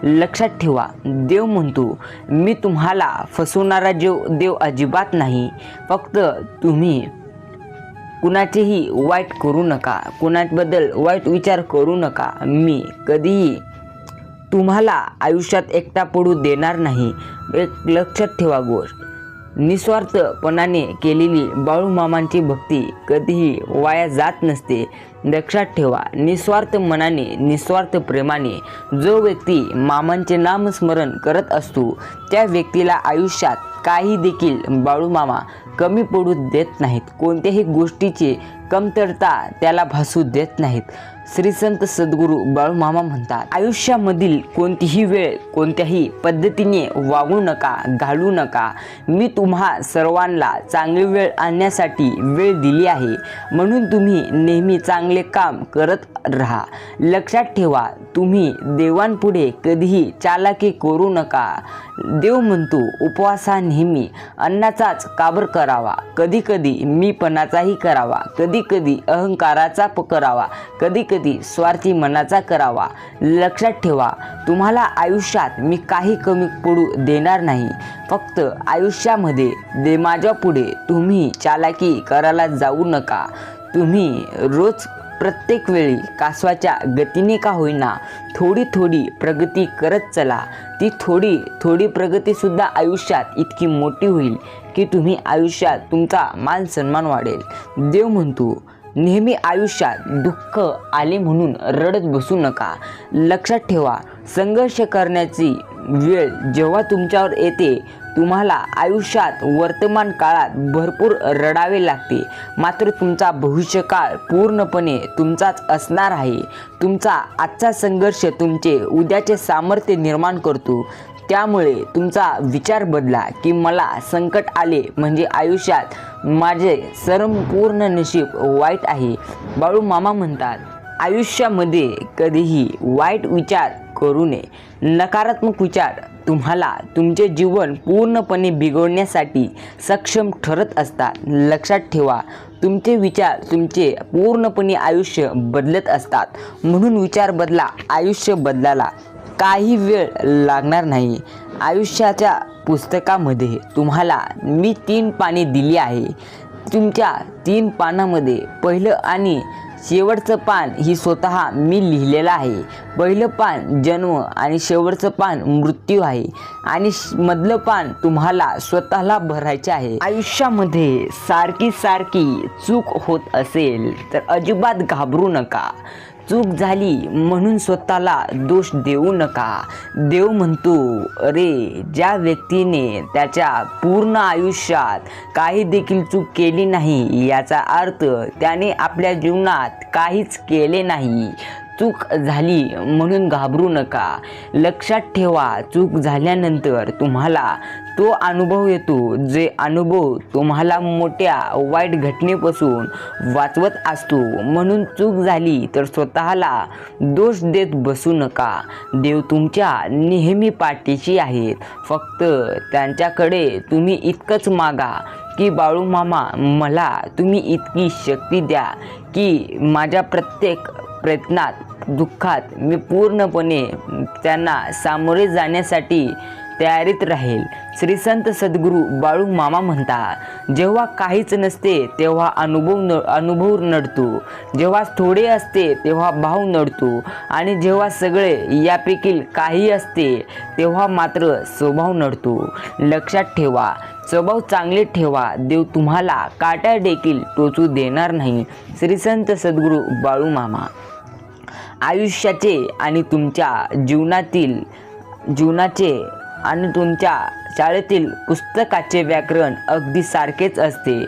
Speaker 1: लक्षात ठेवा, देव म्हणतो मी तुम्हाला फसवणारा देव अजिबात नाही. फक्त तुम्ही कुणाचेही वाईट करू नका, कुणाबद्दल वाईट विचार करू नका. मी कधीही तुम्हाला आयुष्यात एकटा पडू देणार नाही. एक लक्षात ठेवा गोष्ट, निस्वार्थपणाने केलेली बाळूमामांची भक्ती कधीही वाया जात नसते. लक्षात ठेवा, निस्वार्थ मनाने निस्वार्थ प्रेमाने जो व्यक्ती मामांचे नामस्मरण करत असतो त्या व्यक्तीला आयुष्यात काही देखील बाळूमामा कमी पडू देत नाहीत. कोणत्याही गोष्टीची कमतरता त्याला भासू देत नाहीत. श्री संत सद्गुरू बाळूमामा म्हणतात, आयुष्यामधील कोणतीही वेळ कोणत्याही पद्धतीने वागू नका, घालू नका. मी तुम्हा सर्वांना चांगली वेळ आणण्यासाठी वेळ दिली आहे, म्हणून तुम्ही नेहमी चांगले काम करत राहा. लक्षात ठेवा, तुम्ही देवांपुढे कधीही चालाकी करू नका. देव म्हणतो उपवासा नेहमी अन्नाचाच काबर करावा, कधी कधी मीपणाचाही करावा, कधी कधी अहंकाराचा करावा, कधी कधी स्वार्थी मनाचा करावा. लक्षात ठेवा, तुम्हाला आयुष्यात मी काही कमी पडू देणार नाही. फक्त आयुष्यामध्ये माझ्या पुढे तुम्ही चालाकी करायला जाऊ नका. तुम्ही रोज प्रत्येक वेळी कासवाच्या गतीने का होईना थोडी थोडी प्रगती करत चला. ती थोडी थोडी प्रगतीसुद्धा आयुष्यात इतकी मोठी होईल की तुम्ही आयुष्यात तुमचा मान सन्मान वाढेल. देव म्हणतो नेहमी आयुष्यात दुःख आले म्हणून रडत बसू नका. लक्षात ठेवा, संघर्ष करण्याची वेळ जेव्हा तुमच्यावर येते तुम्हाला आयुष्यात वर्तमान काळात भरपूर रडावे लागते, मात्र तुमचा भविष्यकाळ पूर्णपणे तुमचाच असणार आहे. तुमचा आजचा संघर्ष तुमचे उद्याचे सामर्थ्य निर्माण करतो. त्यामुळे तुमचा विचार बदला की मला संकट आले म्हणजे आयुष्यात माझे संपूर्ण नशीब वाईट आहे. बाळूमामा म्हणतात, आयुष्यामध्ये कधीही वाईट विचार करू नये. नकारात्मक विचार तुम्हाला तुमचे जीवन पूर्णपणे बिघडण्यासाठी सक्षम ठरत असतात. लक्षात ठेवा, तुमचे विचार तुमचे पूर्णपणे आयुष्य बदलत असतात. म्हणून विचार बदला, आयुष्य बदलायला काही वेळ लागणार नाही. आयुष्याच्या पुस्तकामध्ये तुम्हाला मी 3 पाने दिली आहे. तुमच्या 3 पानामध्ये पहिलं आणि शेवटचं पान ही स्वतः मी लिहिलेलं आहे. पहिलं पान जन्म आणि शेवटचं पान मृत्यू आहे आणि मधलं पान तुम्हाला स्वतःला भरायचे आहे. आयुष्यामध्ये सारखी चूक होत असेल तर अजिबात घाबरू नका. चूक झाली म्हणून स्वतःला दोष देऊ नका. देव म्हणतो, अरे ज्या व्यक्तीने त्याच्या पूर्ण आयुष्यात काही देखील चूक केली नाही याचा अर्थ त्याने आपल्या जीवनात काहीच केले नाही. चूक झाली म्हणून घाबरू नका. लक्षात ठेवा, चूक झाल्यानंतर तुम्हाला तो अनुभव येतो, जे अनुभव तुम्हाला मोठ्या वाईट घटनेपासून वाचवत असतो. म्हणून चूक झाली तर स्वतःला दोष देत बसू नका. देव तुमच्या नेहमी पाठीशी आहेत. फक्त त्यांच्याकडे तुम्ही इतकंच मागा की बाळूमामा मला तुम्ही इतकी शक्ती द्या की माझ्या प्रत्येक प्रयत्नात दुःखात मी पूर्णपणे त्यांना सामोरे जाण्यासाठी तयारीत राहील. श्री संत सद्गुरू बाळूमामा म्हणतात, जेव्हा काहीच नसते तेव्हा अनुभव नडतो, जेव्हा थोडे असते तेव्हा भाव नडतो आणि जेव्हा सगळे यापैकी काही असते तेव्हा मात्र स्वभाव नडतो. लक्षात ठेवा, स्वभाव चांगले ठेवा. देव तुम्हाला काटा देखील टोचू देणार नाही. श्री संत सद्गुरू बाळूमामा. आयुष्याचे आणि तुमच्या जीवनाचे आणि तुमच्या शाळेतील पुस्तकाचे व्याकरण अगदी सारखेच असते.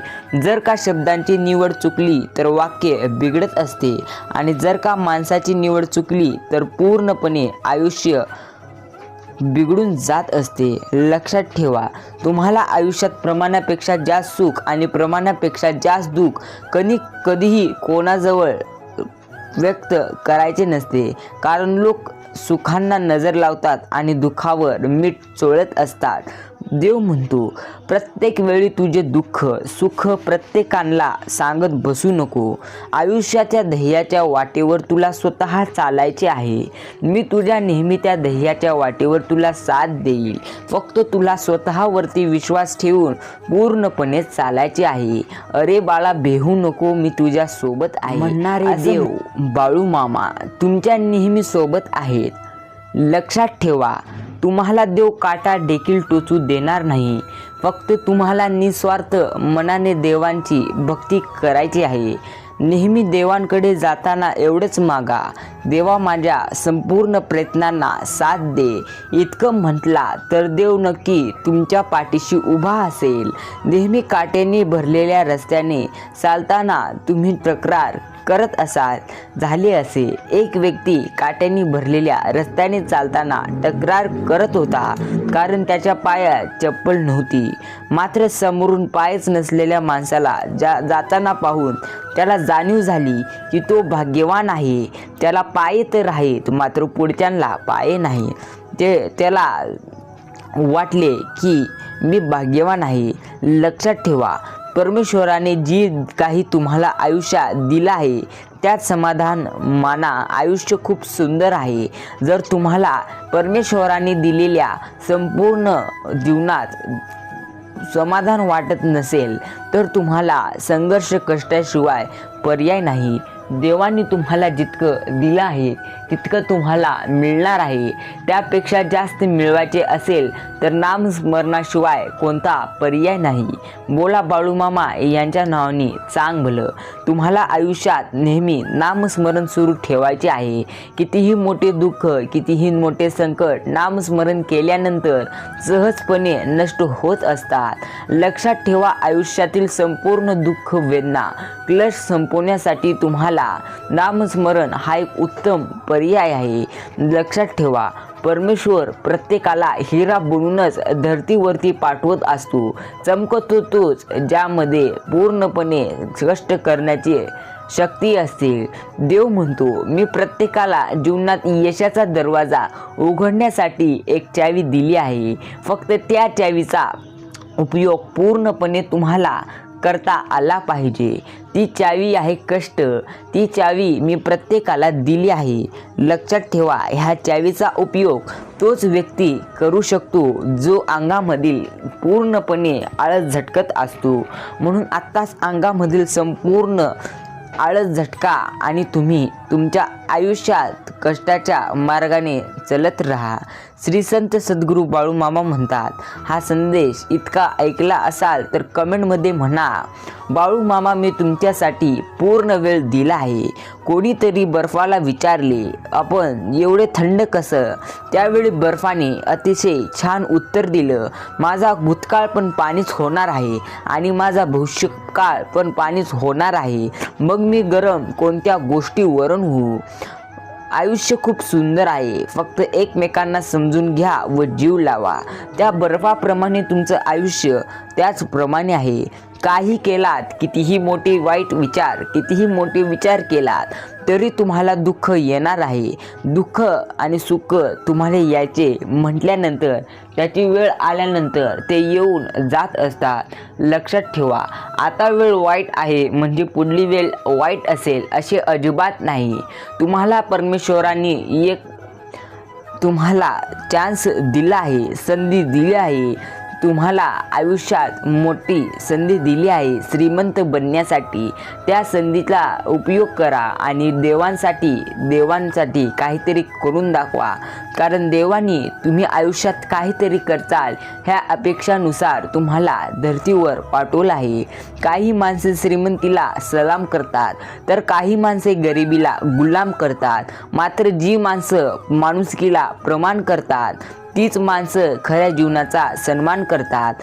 Speaker 1: जर का शब्दांची निवड चुकली तर वाक्य बिघडत असते आणि जर का माणसाची निवड चुकली तर पूर्णपणे आयुष्य बिघडून जात असते. लक्षात ठेवा, तुम्हाला आयुष्यात प्रमाणापेक्षा जास्त सुख आणि प्रमाणापेक्षा जास्त दुःख कधीही कोणाजवळ व्यक्त करायचे नसते. कारण लोक सुखांना नजर लावतात आणि दुःखावर मीठ चोळत असतात. देव म्हणतो, प्रत्येक वेळी तुझे दुःख सुख प्रत्येकाला सांगत बसू नको. आयुष्याच्या ध्येयाच्या वाटेवर तुला स्वतः चालायचे आहे. मी तुझ्या नेहमी त्या ध्येयाच्या वाटेवर तुला साथ देईल. फक्त तुला स्वतःवरती विश्वास ठेवून पूर्णपणे चालायचे आहे. अरे बाळा, भेहू नको, मी तुझ्या सोबत आहे म्हणणारे देव बाळू मामा तुमच्या नेहमी सोबत आहेत. लक्षात ठेवा, तुम्हाला देव काटा देखील टोचू देणार नाही. फक्त तुम्हाला निस्वार्थ मनाने देवांची भक्ती करायची आहे. नेहमी देवांकडे जाताना एवढंच मागा, देवा माझ्या संपूर्ण प्रयत्नांना साथ दे. इतकं म्हटला तर देव नक्की तुमच्या पाठीशी उभा असेल. नेहमी काट्याने भरलेल्या रस्त्याने चालताना तुम्ही तक्रार करत असाल. झाले असे, एक व्यक्ती काट्याने भरलेल्या रस्त्याने चालताना तक्रार करत होता, कारण त्याच्या पायात चप्पल नव्हती. मात्र समोरून पायच नसलेल्या माणसाला जाताना पाहून त्याला जाणीव झाली की तो भाग्यवान आहे. त्याला पाय तर आहेत, मात्र पुढच्यांना पाय नाही. त्याला वाटले की मी भाग्यवान आहे. लक्षात ठेवा, परमेश्वराने जी काही तुम्हाला आयुष्यात दिलं आहे त्यात समाधान माना. आयुष्य खूप सुंदर आहे. जर तुम्हाला परमेश्वराने दिलेल्या संपूर्ण जीवनात समाधान वाटत नसेल तर तुम्हाला संघर्ष कष्टाशिवाय पर्याय नाही. देवाने तुम्हाला जितकं दिलं आहे तितकं तुम्हाला मिळणार आहे. त्यापेक्षा जास्त मिळवायचे असेल तर नामस्मरणाशिवाय कोणता पर्याय नाही. बोला बाळूमामा यांच्या नावाने चांग भलं. तुम्हाला आयुष्यात नेहमी नामस्मरण सुरू ठेवायचे आहे. कितीही मोठे दुःख, कितीही मोठे संकट नामस्मरण केल्यानंतर सहजपणे नष्ट होत असतात. लक्षात ठेवा, आयुष्यातील संपूर्ण दुःख वेदना क्लेश संपवण्यासाठी तुम्हाला नामस्मरण हा एक उत्तम पर्याय आहे. लक्षात ठेवा, परमेश्वर प्रत्येकाला हिरा बनवूनच धर्तीवरती पाठवत असतो. चमकतो तोच ज्यामध्ये पूर्णपणे कष्ट करण्याची शक्ती असते. देव म्हणतो, मी प्रत्येकाला जीवनात यशाचा दरवाजा उघडण्यासाठी एक चावी दिली आहे. फक्त त्या चावीचा उपयोग पूर्णपणे तुम्हाला करता आला पाहिजे. ती चावी आहे कष्ट. ती चावी मी प्रत्येकाला दिली आहे. लक्षात ठेवा, ह्या चावीचा उपयोग तोच व्यक्ती करू शकतो जो अंगामधील पूर्णपणे आळस झटकत असतो. म्हणून आत्ताच अंगामधील संपूर्ण आळस झटका आणि तुम्ही तुमच्या आयुष्यात कष्टाच्या मार्गाने चलत राहा. श्री संत सद्गुरू बाळूमामा म्हणतात, हा संदेश इतका ऐकला असाल तर कमेंटमध्ये म्हणा, बाळूमामा मी तुमच्यासाठी पूर्ण वेळ दिला आहे. कोणीतरी बर्फाला विचारले, आपण एवढे थंड कसं? त्यावेळी बर्फाने अतिशय छान उत्तर दिलं, माझा भूतकाळ पण पाणीच होणार आहे आणि माझा भविष्यकाळ पण पाणीच होणार आहे. मग मी गरम कोणत्या गोष्टीवरून होऊ? आयुष्य खूप सुंदर आहे. फक्त एकमेकांना समजून घ्या व जीव लावा. त्या बर्फाप्रमाणे तुमचं आयुष्य त्याचप्रमाणे आहे. काही केलात, कितीही मोठे विचार केलात तरी तुम्हाला दुःख येणार आहे. दुःख आणि सुख तुम्हाला यायचे म्हटल्यानंतर त्याची वेळ आल्यानंतर ते येऊन जात असतात. लक्षात ठेवा, आता वेळ वाईट आहे म्हणजे पुढली वेळ वाईट असेल असे अजिबात नाही. तुम्हाला परमेश्वराने एक तुम्हाला चान्स दिला आहे, संधी दिली आहे. तुम्हाला आयुष्यात मोठी संधी दिली आहे श्रीमंत बनण्यासाठी. त्या संधीचा उपयोग करा आणि देवांसाठी काहीतरी करून दाखवा. कारण देवानी तुम्ही आयुष्यात काहीतरी करताल ह्या अपेक्षानुसार तुम्हाला धर्तीवर पाठवलं आहे. काही माणसे श्रीमंतीला सलाम करतात तर काही माणसे गरिबीला गुलाम करतात. मात्र जी माणसं माणुसकीला प्रमाण करतात तीच माणसं खऱ्या जीवनाचा सन्मान करतात.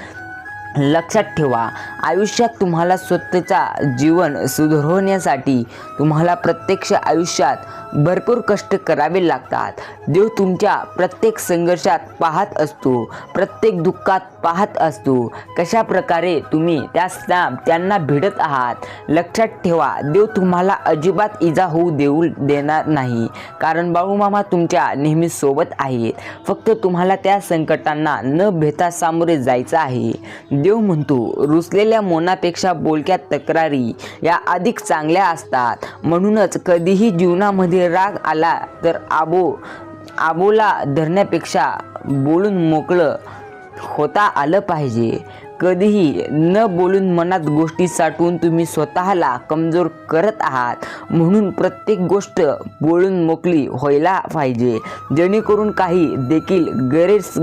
Speaker 1: लक्षात ठेवा, आयुष्यात तुम्हाला स्वतःचा जीवन सुधारवण्यासाठी तुम्हाला प्रत्यक्ष आयुष्यात भरपूर कष्ट करावे लागतात. देव तुमच्या प्रत्येक संघर्षात पाहत असतो, प्रत्येक दुःखात पाहत असतो. कशा प्रकारे तुम्ही त्यांना भिडत आहात. लक्षात ठेवा, देव तुम्हाला अजिबात इजा होऊ देणार नाही, कारण बाळूमामा तुमच्या नेहमी सोबत आहेत. फक्त तुम्हाला त्या संकटांना न भेता सामोरे जायचं आहे. देव म्हणतो, रुसलेल्या मनापेक्षा बोलक्या तक्रारी या अधिक चांगल्या असतात. म्हणूनच कधीही जीवनामध्ये राग आला तर आबोला धरण्यापेक्षा बोलून मोकळं होता आलं पाहिजे. कधीही न बोलून मनात गोष्टी साठवून तुम्ही स्वतःला कमजोर करत आहात. म्हणून प्रत्येक गोष्ट बोलून मोकळी व्हायला पाहिजे, जेणेकरून काही देखील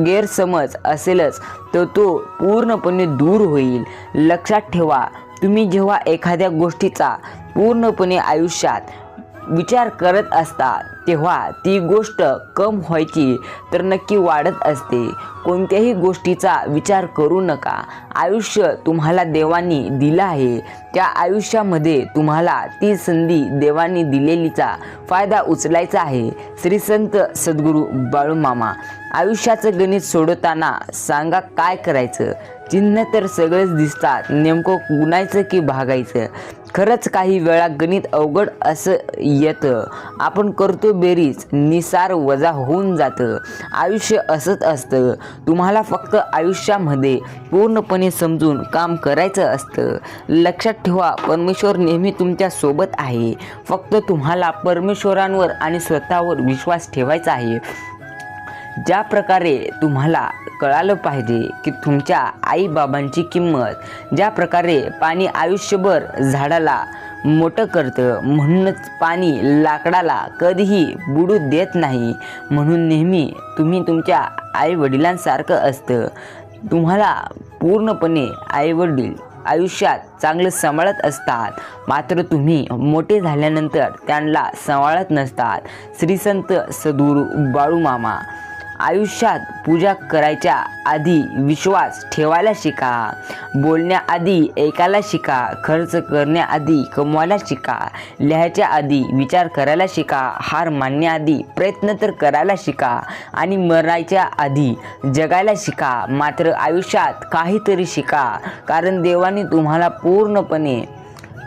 Speaker 1: गैरसमज असेलच तर तो पूर्णपणे दूर होईल. लक्षात ठेवा, तुम्ही जेव्हा एखाद्या गोष्टीचा पूर्णपणे आयुष्यात विचार करत असता तेव्हा ती गोष्ट कम व्हायची तर नक्की वाढत असते. कोणत्याही गोष्टीचा विचार करू नका. आयुष्य तुम्हाला देवानी दिलं आहे. त्या आयुष्यामध्ये तुम्हाला ती संधी देवानी दिलेलीचा फायदा उचलायचा आहे. श्री संत सद्गुरू बाळूमामा. आयुष्याचं गणित सोडवताना सांगा काय करायचं. चिन्ह तर सगळेच दिसतात, नेमकं गुणायचं की भागायचं. खरंच काही वेळा गणित अवघड असं येतं. आपण करतो बेरीज, निसार वजा होऊन जातं. आयुष्य असंच असतं. तुम्हाला फक्त आयुष्यामध्ये पूर्णपणे समजून काम करायचं असतं. लक्षात ठेवा, परमेश्वर नेहमी तुमच्या सोबत आहे. फक्त तुम्हाला परमेश्वरांवर आणि स्वतःवर विश्वास ठेवायचा आहे. ज्या प्रकारे तुम्हाला कळालं पाहिजे की तुमच्या आईबाबांची किंमत, ज्या प्रकारे पाणी आयुष्यभर झाडाला मोठं करतं, म्हणूनच पाणी लाकडाला कधीही बुडू देत नाही. म्हणून नेहमी तुम्ही तुमच्या आईवडिलांसारखं असतं. तुम्हाला पूर्णपणे आईवडील आयुष्यात चांगलं सांभाळत असतात, मात्र तुम्ही मोठे झाल्यानंतर त्यांना सांभाळत नसतात. श्री संत सद्गुरू बाळूमामा. आयुष्यात पूजा करायच्या आधी विश्वास ठेवायला शिका. बोलण्याआधी ऐकायला शिका. खर्च करण्याआधी कमवायला शिका. लिहायच्या आधी विचार करायला शिका. हार मानण्याआधी प्रयत्न तर करायला शिका. आणि मरायच्या आधी जगायला शिका. मात्र आयुष्यात काहीतरी शिका, कारण देवाने तुम्हाला पूर्णपणे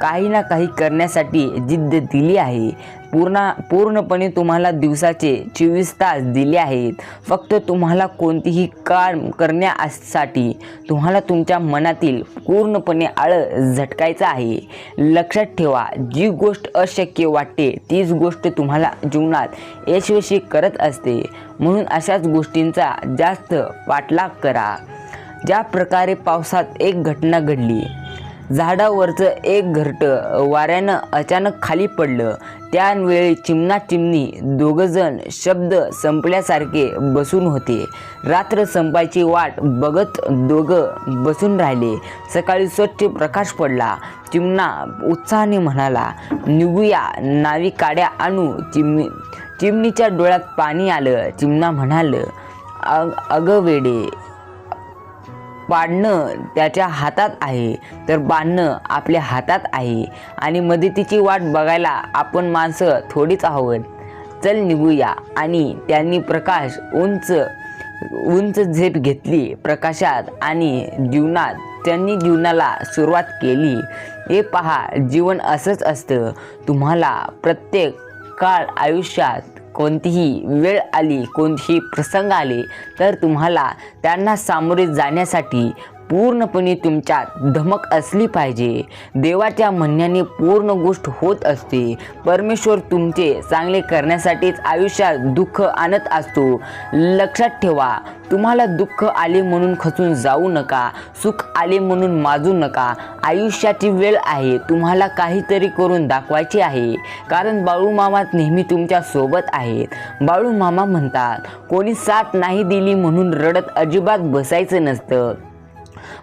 Speaker 1: काही ना काही करण्यासाठी जिद्द दिली आहे. पूर्णपणे तुम्हाला दिवसाचे 24 तास दिले आहेत. फक्त तुम्हाला कोणतीही काम करण्यासाठी तुम्हाला तुमच्या मनातील पूर्णपणे आळस झटकायचं आहे. लक्षात ठेवा, जी गोष्ट अशक्य वाटते तीच गोष्ट तुम्हाला जीवनात यशस्वी करत असते. म्हणून अशाच गोष्टींचा जास्त पाठलाग करा. ज्या प्रकारे पावसात एक घटना घडली. झाडावरचं एक घरटं वाऱ्यानं अचानक खाली पडलं. त्यावेळी चिमणा चिमणी दोघंजण शब्द संपल्यासारखे बसून होते. रात्र संपायची वाट बघत दोघं बसून राहिले. सकाळी स्वच्छ प्रकाश पडला. चिमणा उत्साहाने म्हणाला, निघूया, नावी काड्या आणू. चिमणीच्या डोळ्यात पाणी आलं. चिमणा म्हणाल, अगं वेडे, पाडणं त्याच्या हातात आहे तर बांधणं आपल्या हातात आहे. आणि मदतीची वाट बघायला आपण माणसं थोडीच आहोत. चल निघूया. आणि त्यांनी उंच झेप घेतली प्रकाशात आणि त्यांनी जीवनाला सुरुवात केली. हे पहा, जीवन असंच असतं. तुम्हाला प्रत्येक काळ आयुष्यात कोणतीही वेळ आली, कोणतीही प्रसंग आले तर तुम्हाला त्यांना सामोरे जाण्यासाठी पूर्णपणे तुमच्यात धमक असली पाहिजे. देवाच्या म्हणण्याने पूर्ण गोष्ट होत असते. परमेश्वर तुमचे चांगले करण्यासाठीच आयुष्यात दुःख आणत असतो. लक्षात ठेवा, तुम्हाला दुःख आले म्हणून खचून जाऊ नका. सुख आले म्हणून माजू नका. आयुष्याची वेळ आहे. तुम्हाला काहीतरी करून दाखवायचे आहे, कारण बाळूमामा नेहमी तुमच्या सोबत आहेत. बाळूमामा म्हणतात, कोणी साथ नाही दिली म्हणून रडत अजिबात बसायचं नसतं.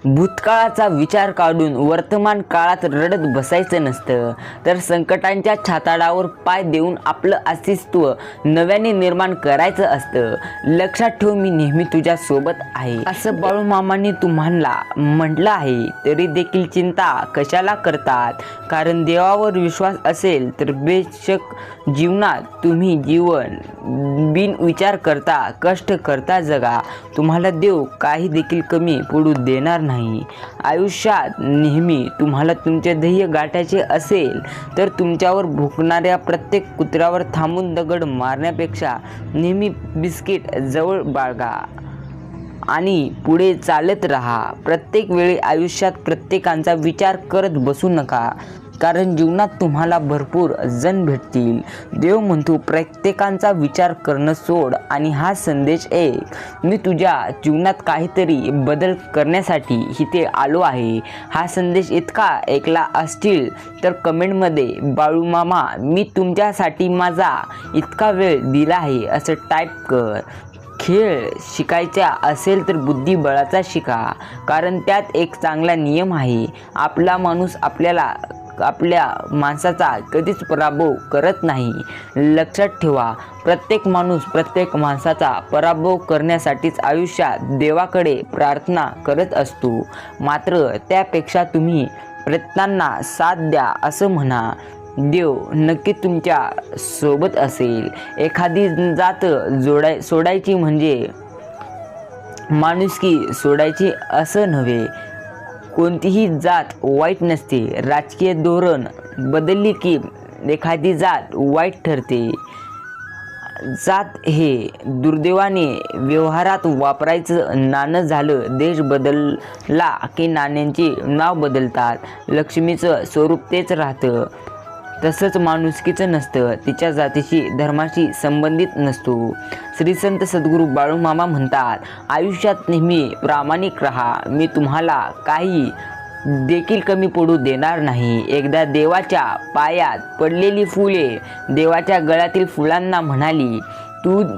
Speaker 1: भूतकाळाचा विचार काढून वर्तमान काळात रडत बसायचं नसतं, तर संकटांच्या छाताडावर पाय देऊन आपलं अस्तित्व नव्याने निर्माण करायचं असतं. लक्षात ठेव, मी नेहमी तुझ्या सोबत आहे असं बाळूमामांनी तुम्हाला म्हटलं आहे. तरी देखील चिंता कशाला करतात? कारण देवावर विश्वास असेल तर बेशक जीवनात तुम्ही जीवन बिन विचार करता कष्ट करता जगा. तुम्हाला देव काही देखील कमी पडू देणार नाही. आयुष्यात नेहमी तुम्हाला तुमचे ध्येय गाठायचे असेल तर तुमच्यावर भुंकणाऱ्या प्रत्येक कुत्र्यावर थांबून दगड मारण्यापेक्षा नेहमी बिस्किट जवळ बाळगा आणि पुढे चालत राहा. प्रत्येक वेळी आयुष्यात प्रत्येकाचा विचार करत बसू नका, कारण जीवनात तुम्हाला भरपूर जण भेटतील. देव म्हणतो प्रत्येकाचा विचार करणं सोड. आणि हा संदेश मी तुझ्या जीवनात काहीतरी बदल करण्यासाठी इथे आलो आहे. हा संदेश इतका ऐकला असतील तर कमेंटमध्ये बाळूमामा मी तुमच्यासाठी माझा इतका वेळ दिला आहे असं टाईप कर. खेळ शिकायचा असेल तर बुद्धिबळाचा शिका, कारण त्यात एक चांगला नियम आहे. आपला माणूस आपल्या माणसाचा कधीच पराभव करत नाही. लक्षात ठेवा, प्रत्येक माणूस प्रत्येक माणसाचा पराभव करण्यासाठीच आयुष्यात देवाकडे प्रार्थना करत असतो. मात्र त्यापेक्षा तुम्ही प्रयत्नांना साथ द्या असं म्हणा. देव नक्की तुमच्या सोबत असेल. एखादी जात सोडायची म्हणजे माणुसकी सोडायची असं नव्हे. कोणतीही जात वाईट नसते. राजकीय धोरण बदलली की एखादी जात वाईट ठरते. जात हे दुर्दैवाने व्यवहारात वापरायचं नाणं झालं. देश बदलला की नाण्यांचे नाव बदलतात. लक्ष्मीचं स्वरूप तेच राहतं. तसंच माणुसकीचं नसतं. तिच्या जातीशी धर्माशी संबंधित नसतो. श्री संत सद्गुरू बाळूमामा म्हणतात, आयुष्यात नेहमी प्रामाणिक राहा. मी तुम्हाला काही देखील कमी पडू देणार नाही. एकदा देवाच्या पायात पडलेली फुले देवाच्या गळ्यातील फुलांना म्हणाली,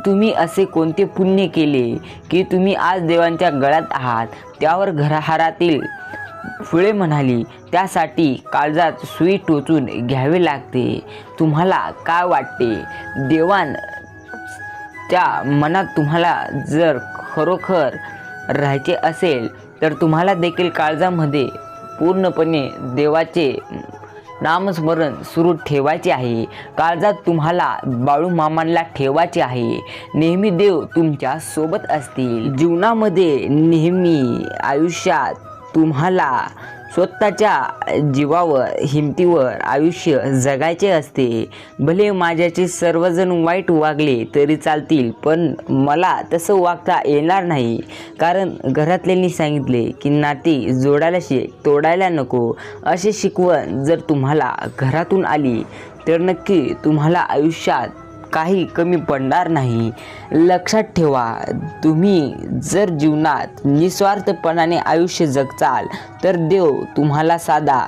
Speaker 1: तुम्ही असे कोणते पुण्य केले की तुम्ही आज देवांच्या गळ्यात आहात? त्यावर घराहारातील फुले म्हणाली, त्यासाठी काळजात सुई टोचून घ्यावे लागते. तुम्हाला काय वाटते? देवांच्या मनात तुम्हाला जर खरोखर राहायचे असेल तर तुम्हाला देखील काळजामध्ये पूर्णपणे देवाचे नामस्मरण सुरू ठेवायचे आहे. काळजात तुम्हाला बाळूमामांना ठेवायचे आहे. नेहमी देव तुमच्या सोबत असतील. जीवनामध्ये नेहमी आयुष्यात तुम्हाला स्वतःच्या जीवावर हिमतीवर आयुष्य जगायचे असते. भले माझ्याचे सर्वजण वाईट वागले तरी चालतील, पण मला तसं वागता येणार नाही. कारण घरातल्यांनी सांगितले की नाती जोडायला शिक, तोडायला नको. अशी शिकवण जर तुम्हाला घरातून आली तर नक्की तुम्हाला आयुष्यात काही कमी पडणार नाही. लक्षात ठेवा, तुम्ही जर जीवनात निस्वार्थपणाने आयुष्य जगचाल तर देव तुम्हाला साधा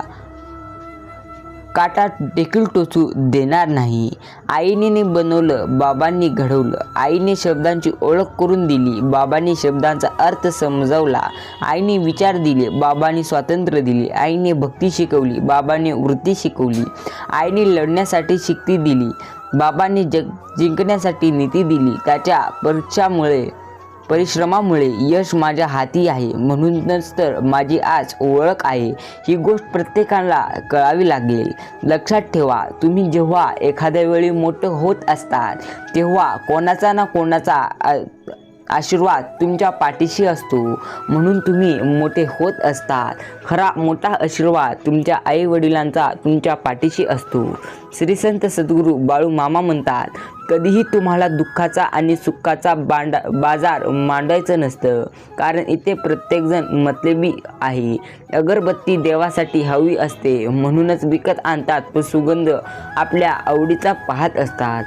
Speaker 1: काटा देखील टोचू देणार नाही. आईने बनवलं, बाबांनी घडवलं. आईने शब्दांची ओळख करून दिली, बाबांनी शब्दांचा अर्थ समजावला. आईने विचार दिले, बाबांनी स्वातंत्र्य दिले. आईने भक्ती शिकवली, बाबांनी वृत्ती शिकवली. आईने लढण्यासाठी शक्ती दिली, बाबांनी जिंकण्यासाठी नीती दिली. त्याच्या परिश्रमामुळे यश माझ्या हाती आहे. म्हणूनच तर माझी आज ओळख आहे. ही गोष्ट प्रत्येकाला कळावी लागेल. लक्षात ठेवा, तुम्ही जेव्हा एखाद्या वेळी मोठं होत असतात तेव्हा कोणाचा ना कोणाचा आशीर्वाद तुमच्या पाठीशी असतो, म्हणून तुम्ही मोठे होत असतात. खरा मोठा आशीर्वाद तुमच्या आई वडिलांचा तुमच्या पाठीशी असतो. श्री संत सद्गुरू बाळूमामा म्हणतात, कधीही तुम्हाला दुःखाचा आणि सुखाचा बाजार मांडायचं नसतं, कारण इथे प्रत्येकजण मतलबी आहे. अगरबत्ती देवासाठी हवी असते म्हणूनच विकत आणतात, पण सुगंध आपल्या आवडीचा पाहत असतात.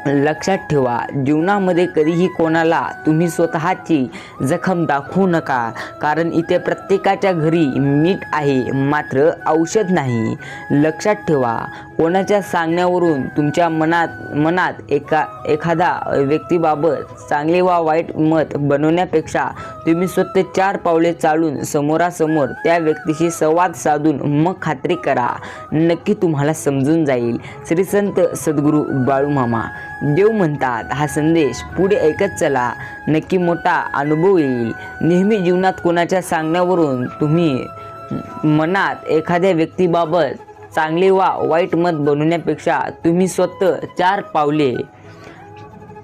Speaker 1: लक्षात ठेवा, जीवनामध्ये कधीही कोणाला तुम्ही स्वतःची जखम दाखवू नका, कारण इथे प्रत्येकाच्या घरी मीठ आहे, मात्र औषध नाही. लक्षात ठेवा, कोणाच्या सांगण्यावरून तुमच्या मनात एखादा व्यक्तीबाबत चांगले वा वाईट मत बनवण्यापेक्षा तुम्ही स्वतः 4 पावले चालून समोरासमोर त्या व्यक्तीशी संवाद साधून मग खात्री करा. नक्की तुम्हाला समजून जाईल. श्री संत सद्गुरू बाळूमामा. देव म्हणतात, हा संदेश पुढे ऐकत चला, नक्की मोठा अनुभव येईल. नेहमी जीवनात कोणाच्या सांगण्यावरून तुम्ही मनात एखाद्या व्यक्तीबाबत चांगले वा वाईट मत बनवण्यापेक्षा तुम्ही स्वतः 4 पावले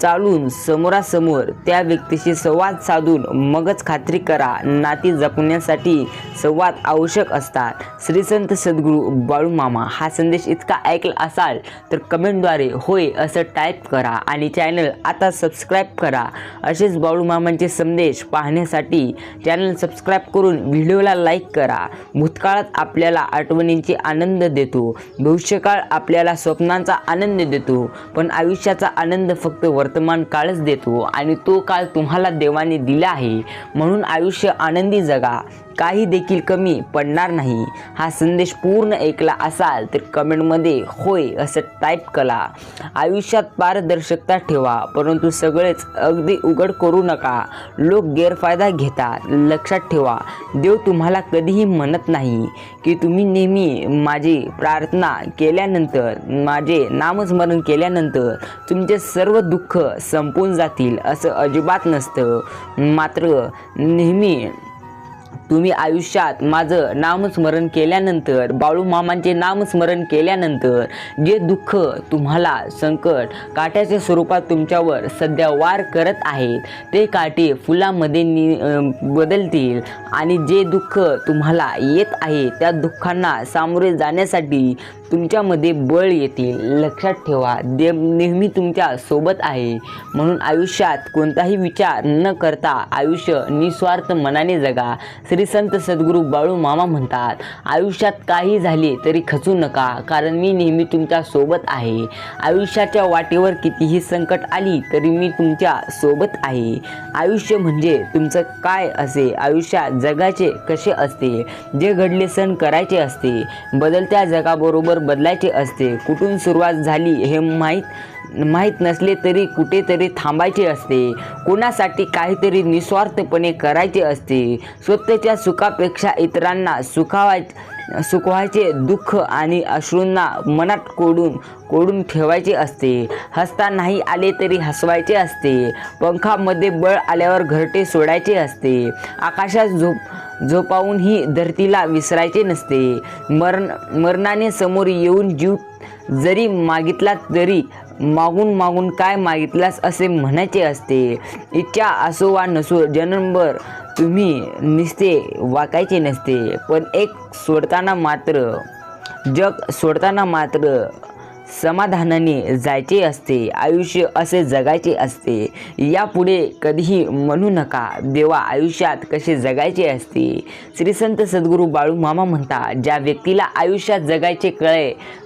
Speaker 1: चालून समोरासमोर त्या व्यक्तीशी संवाद साधून मगच खात्री करा. नाती जपण्यासाठी संवाद आवश्यक असतात. श्री संत सद्गुरू बाळूमामा. हा संदेश इतका ऐकला असाल तर कमेंटद्वारे होय असं टाईप करा आणि चॅनल आता सबस्क्राईब करा. असेच बाळूमामांचे संदेश पाहण्यासाठी चॅनल सबस्क्राईब करून व्हिडिओला लाईक करा. भूतकाळात आपल्याला आठवणींची आनंद देतो, भविष्यकाळ आपल्याला स्वप्नांचा आनंद देतो, पण आयुष्याचा आनंद फक्त वर्तमान काळच देतो आणि तो काळ तुम्हाला देवाने दिला आहे. म्हणून आयुष्य आनंदी जगा, काही देखील कमी पडणार नाही. हा संदेश पूर्ण ऐकला असाल तर कमेंटमध्ये होय असं टाईप करा. आयुष्यात पारदर्शकता ठेवा, परंतु सगळेच अगदी उघड करू नका. लोक गैरफायदा घेतात. लक्षात ठेवा, देव तुम्हाला कधीही म्हणत नाही की तुम्ही नेहमी माझी प्रार्थना केल्यानंतर, माझे नामस्मरण केल्यानंतर तुमचे सर्व दुःख संपून जातील. असं अजिबात नसतं. मात्र नेहमी तुम्ही आयुष्यात माझं नामस्मरण केल्यानंतर, बाळूमामांचे नामस्मरण केल्यानंतर जे दुःख तुम्हाला संकट काट्याच्या स्वरूपात तुमच्यावर सध्या वार करत आहेत ते काटे फुलामध्ये बदलतील आणि जे दुःख तुम्हाला येत आहे त्या दुःखांना सामोरे जाण्यासाठी तुमच्यामध्ये बळ येतील. लक्षात ठेवा, देव नेहमी तुमच्या सोबत आहे. म्हणून आयुष्यात कोणताही विचार न करता आयुष्य निस्वार्थ मनाने जगा. श्री संत सद्गुरू बाळूमामा म्हणतात, आयुष्यात काही झाले तरी खचू नका, कारण मी नेहमी तुमच्या सोबत आहे. आयुष्याच्या वाटेवर कितीही संकट आली तरी मी तुमच्या सोबत आहे. आयुष्य म्हणजे तुमचं काय असे, आयुष्यात जगाचे कसे असते, जे घडले सण करायचे असते, बदलत्या जगाबरोबर बदलायचे असते. कुठून सुरुवात झाली हे माहीत नसले तरी कुठेतरी थांबायचे असते. कोणासाठी काहीतरी निस्वार्थपणे करायचे असते. स्वतःच्या सुखापेक्षा इतरांना सुखवायचे दुःख आणि अश्रूंना मनात कोडून ठेवायचे असते. हसता नाही आले तरी हसवायचे असते. पंखामध्ये बळ आल्यावर घरटे सोडायचे असते. आकाशात झोपावून ही धरतीला विसरायचे नसते. मरणाने समोर येऊन जीव जरी मागितला तरी मागून काय मागितलास असे म्हणायचे असते. इच्छा असो वा नसो जन्मभर तुम्ही निस्ते वाकायचे नसते. पण जग सोडताना मात्र समाधानाने जायचे असते. आयुष्य असे जगायचे असते. यापुढे कधीही म्हणू नका देवा आयुष्यात कसे जगायचे असते. श्री संत सद्गुरू बाळूमामा म्हणतात, ज्या व्यक्तीला आयुष्यात जगायचे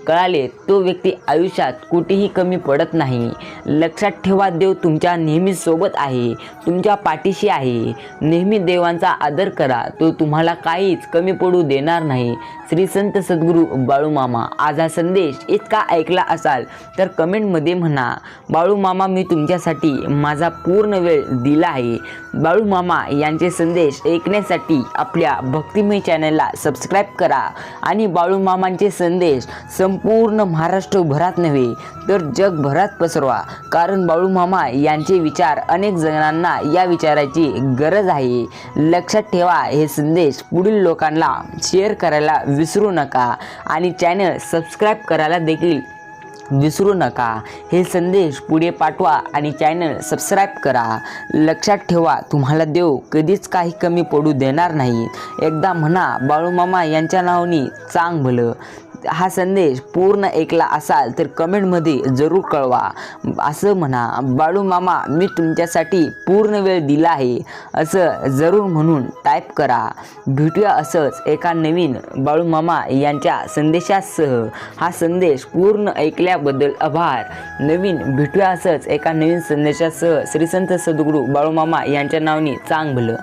Speaker 1: कळाले तो व्यक्ती आयुष्यात कुठेही कमी पडत नाही. लक्षात ठेवा, देव तुमच्या नेहमी सोबत आहे, तुमच्या पाठीशी आहे. नेहमी देवांचा आदर करा, तो तुम्हाला काहीच कमी पडू देणार नाही. श्री संत सद्गुरू बाळूमामा. आज हा संदेश इतका ऐकला असाल तर कमेंटमध्ये म्हणा, बाळूमामा मी तुमच्यासाठी माझा पूर्ण वेळ दिला आहे. बाळूमामा यांचे संदेश ऐकण्यासाठी आपल्या भक्तिमय चॅनलला सबस्क्राईब करा आणि बाळूमामांचे संदेश संपूर्ण महाराष्ट्रभरात नव्हे तर जगभरात पसरवा, कारण बाळूमामा यांचे विचार अनेक जणांना या विचाराची गरज आहे. लक्षात ठेवा, हे संदेश पुढील लोकांना शेअर करायला विसरू नका आणि चॅनल सबस्क्राईब करायला देखील विसरू नका. हे संदेश पुढे पाठवा आणि चॅनल सबस्क्राईब करा. लक्षात ठेवा, तुम्हाला देव कधीच काही कमी पडू देणार नाही. एकदा म्हणा, बाळूमामा यांच्या नावाने चांग भलं. हा संदेश पूर्ण ऐकला असाल तर कमेंटमध्ये जरूर कळवा. असं म्हणा, बाळू मामा मी तुमच्यासाठी पूर्ण वेळ दिला आहे असं जरूर म्हणून टाईप करा. भेटूया असंच एका नवीन बाळू मामा यांच्या संदेशासह. हा संदेश पूर्ण ऐकल्याबद्दल आभार. नवीन भेटूया असंच एका नवीन संदेशासह. श्री संत सद्गुरू बाळू मामा यांच्या नावाने चांग भलं.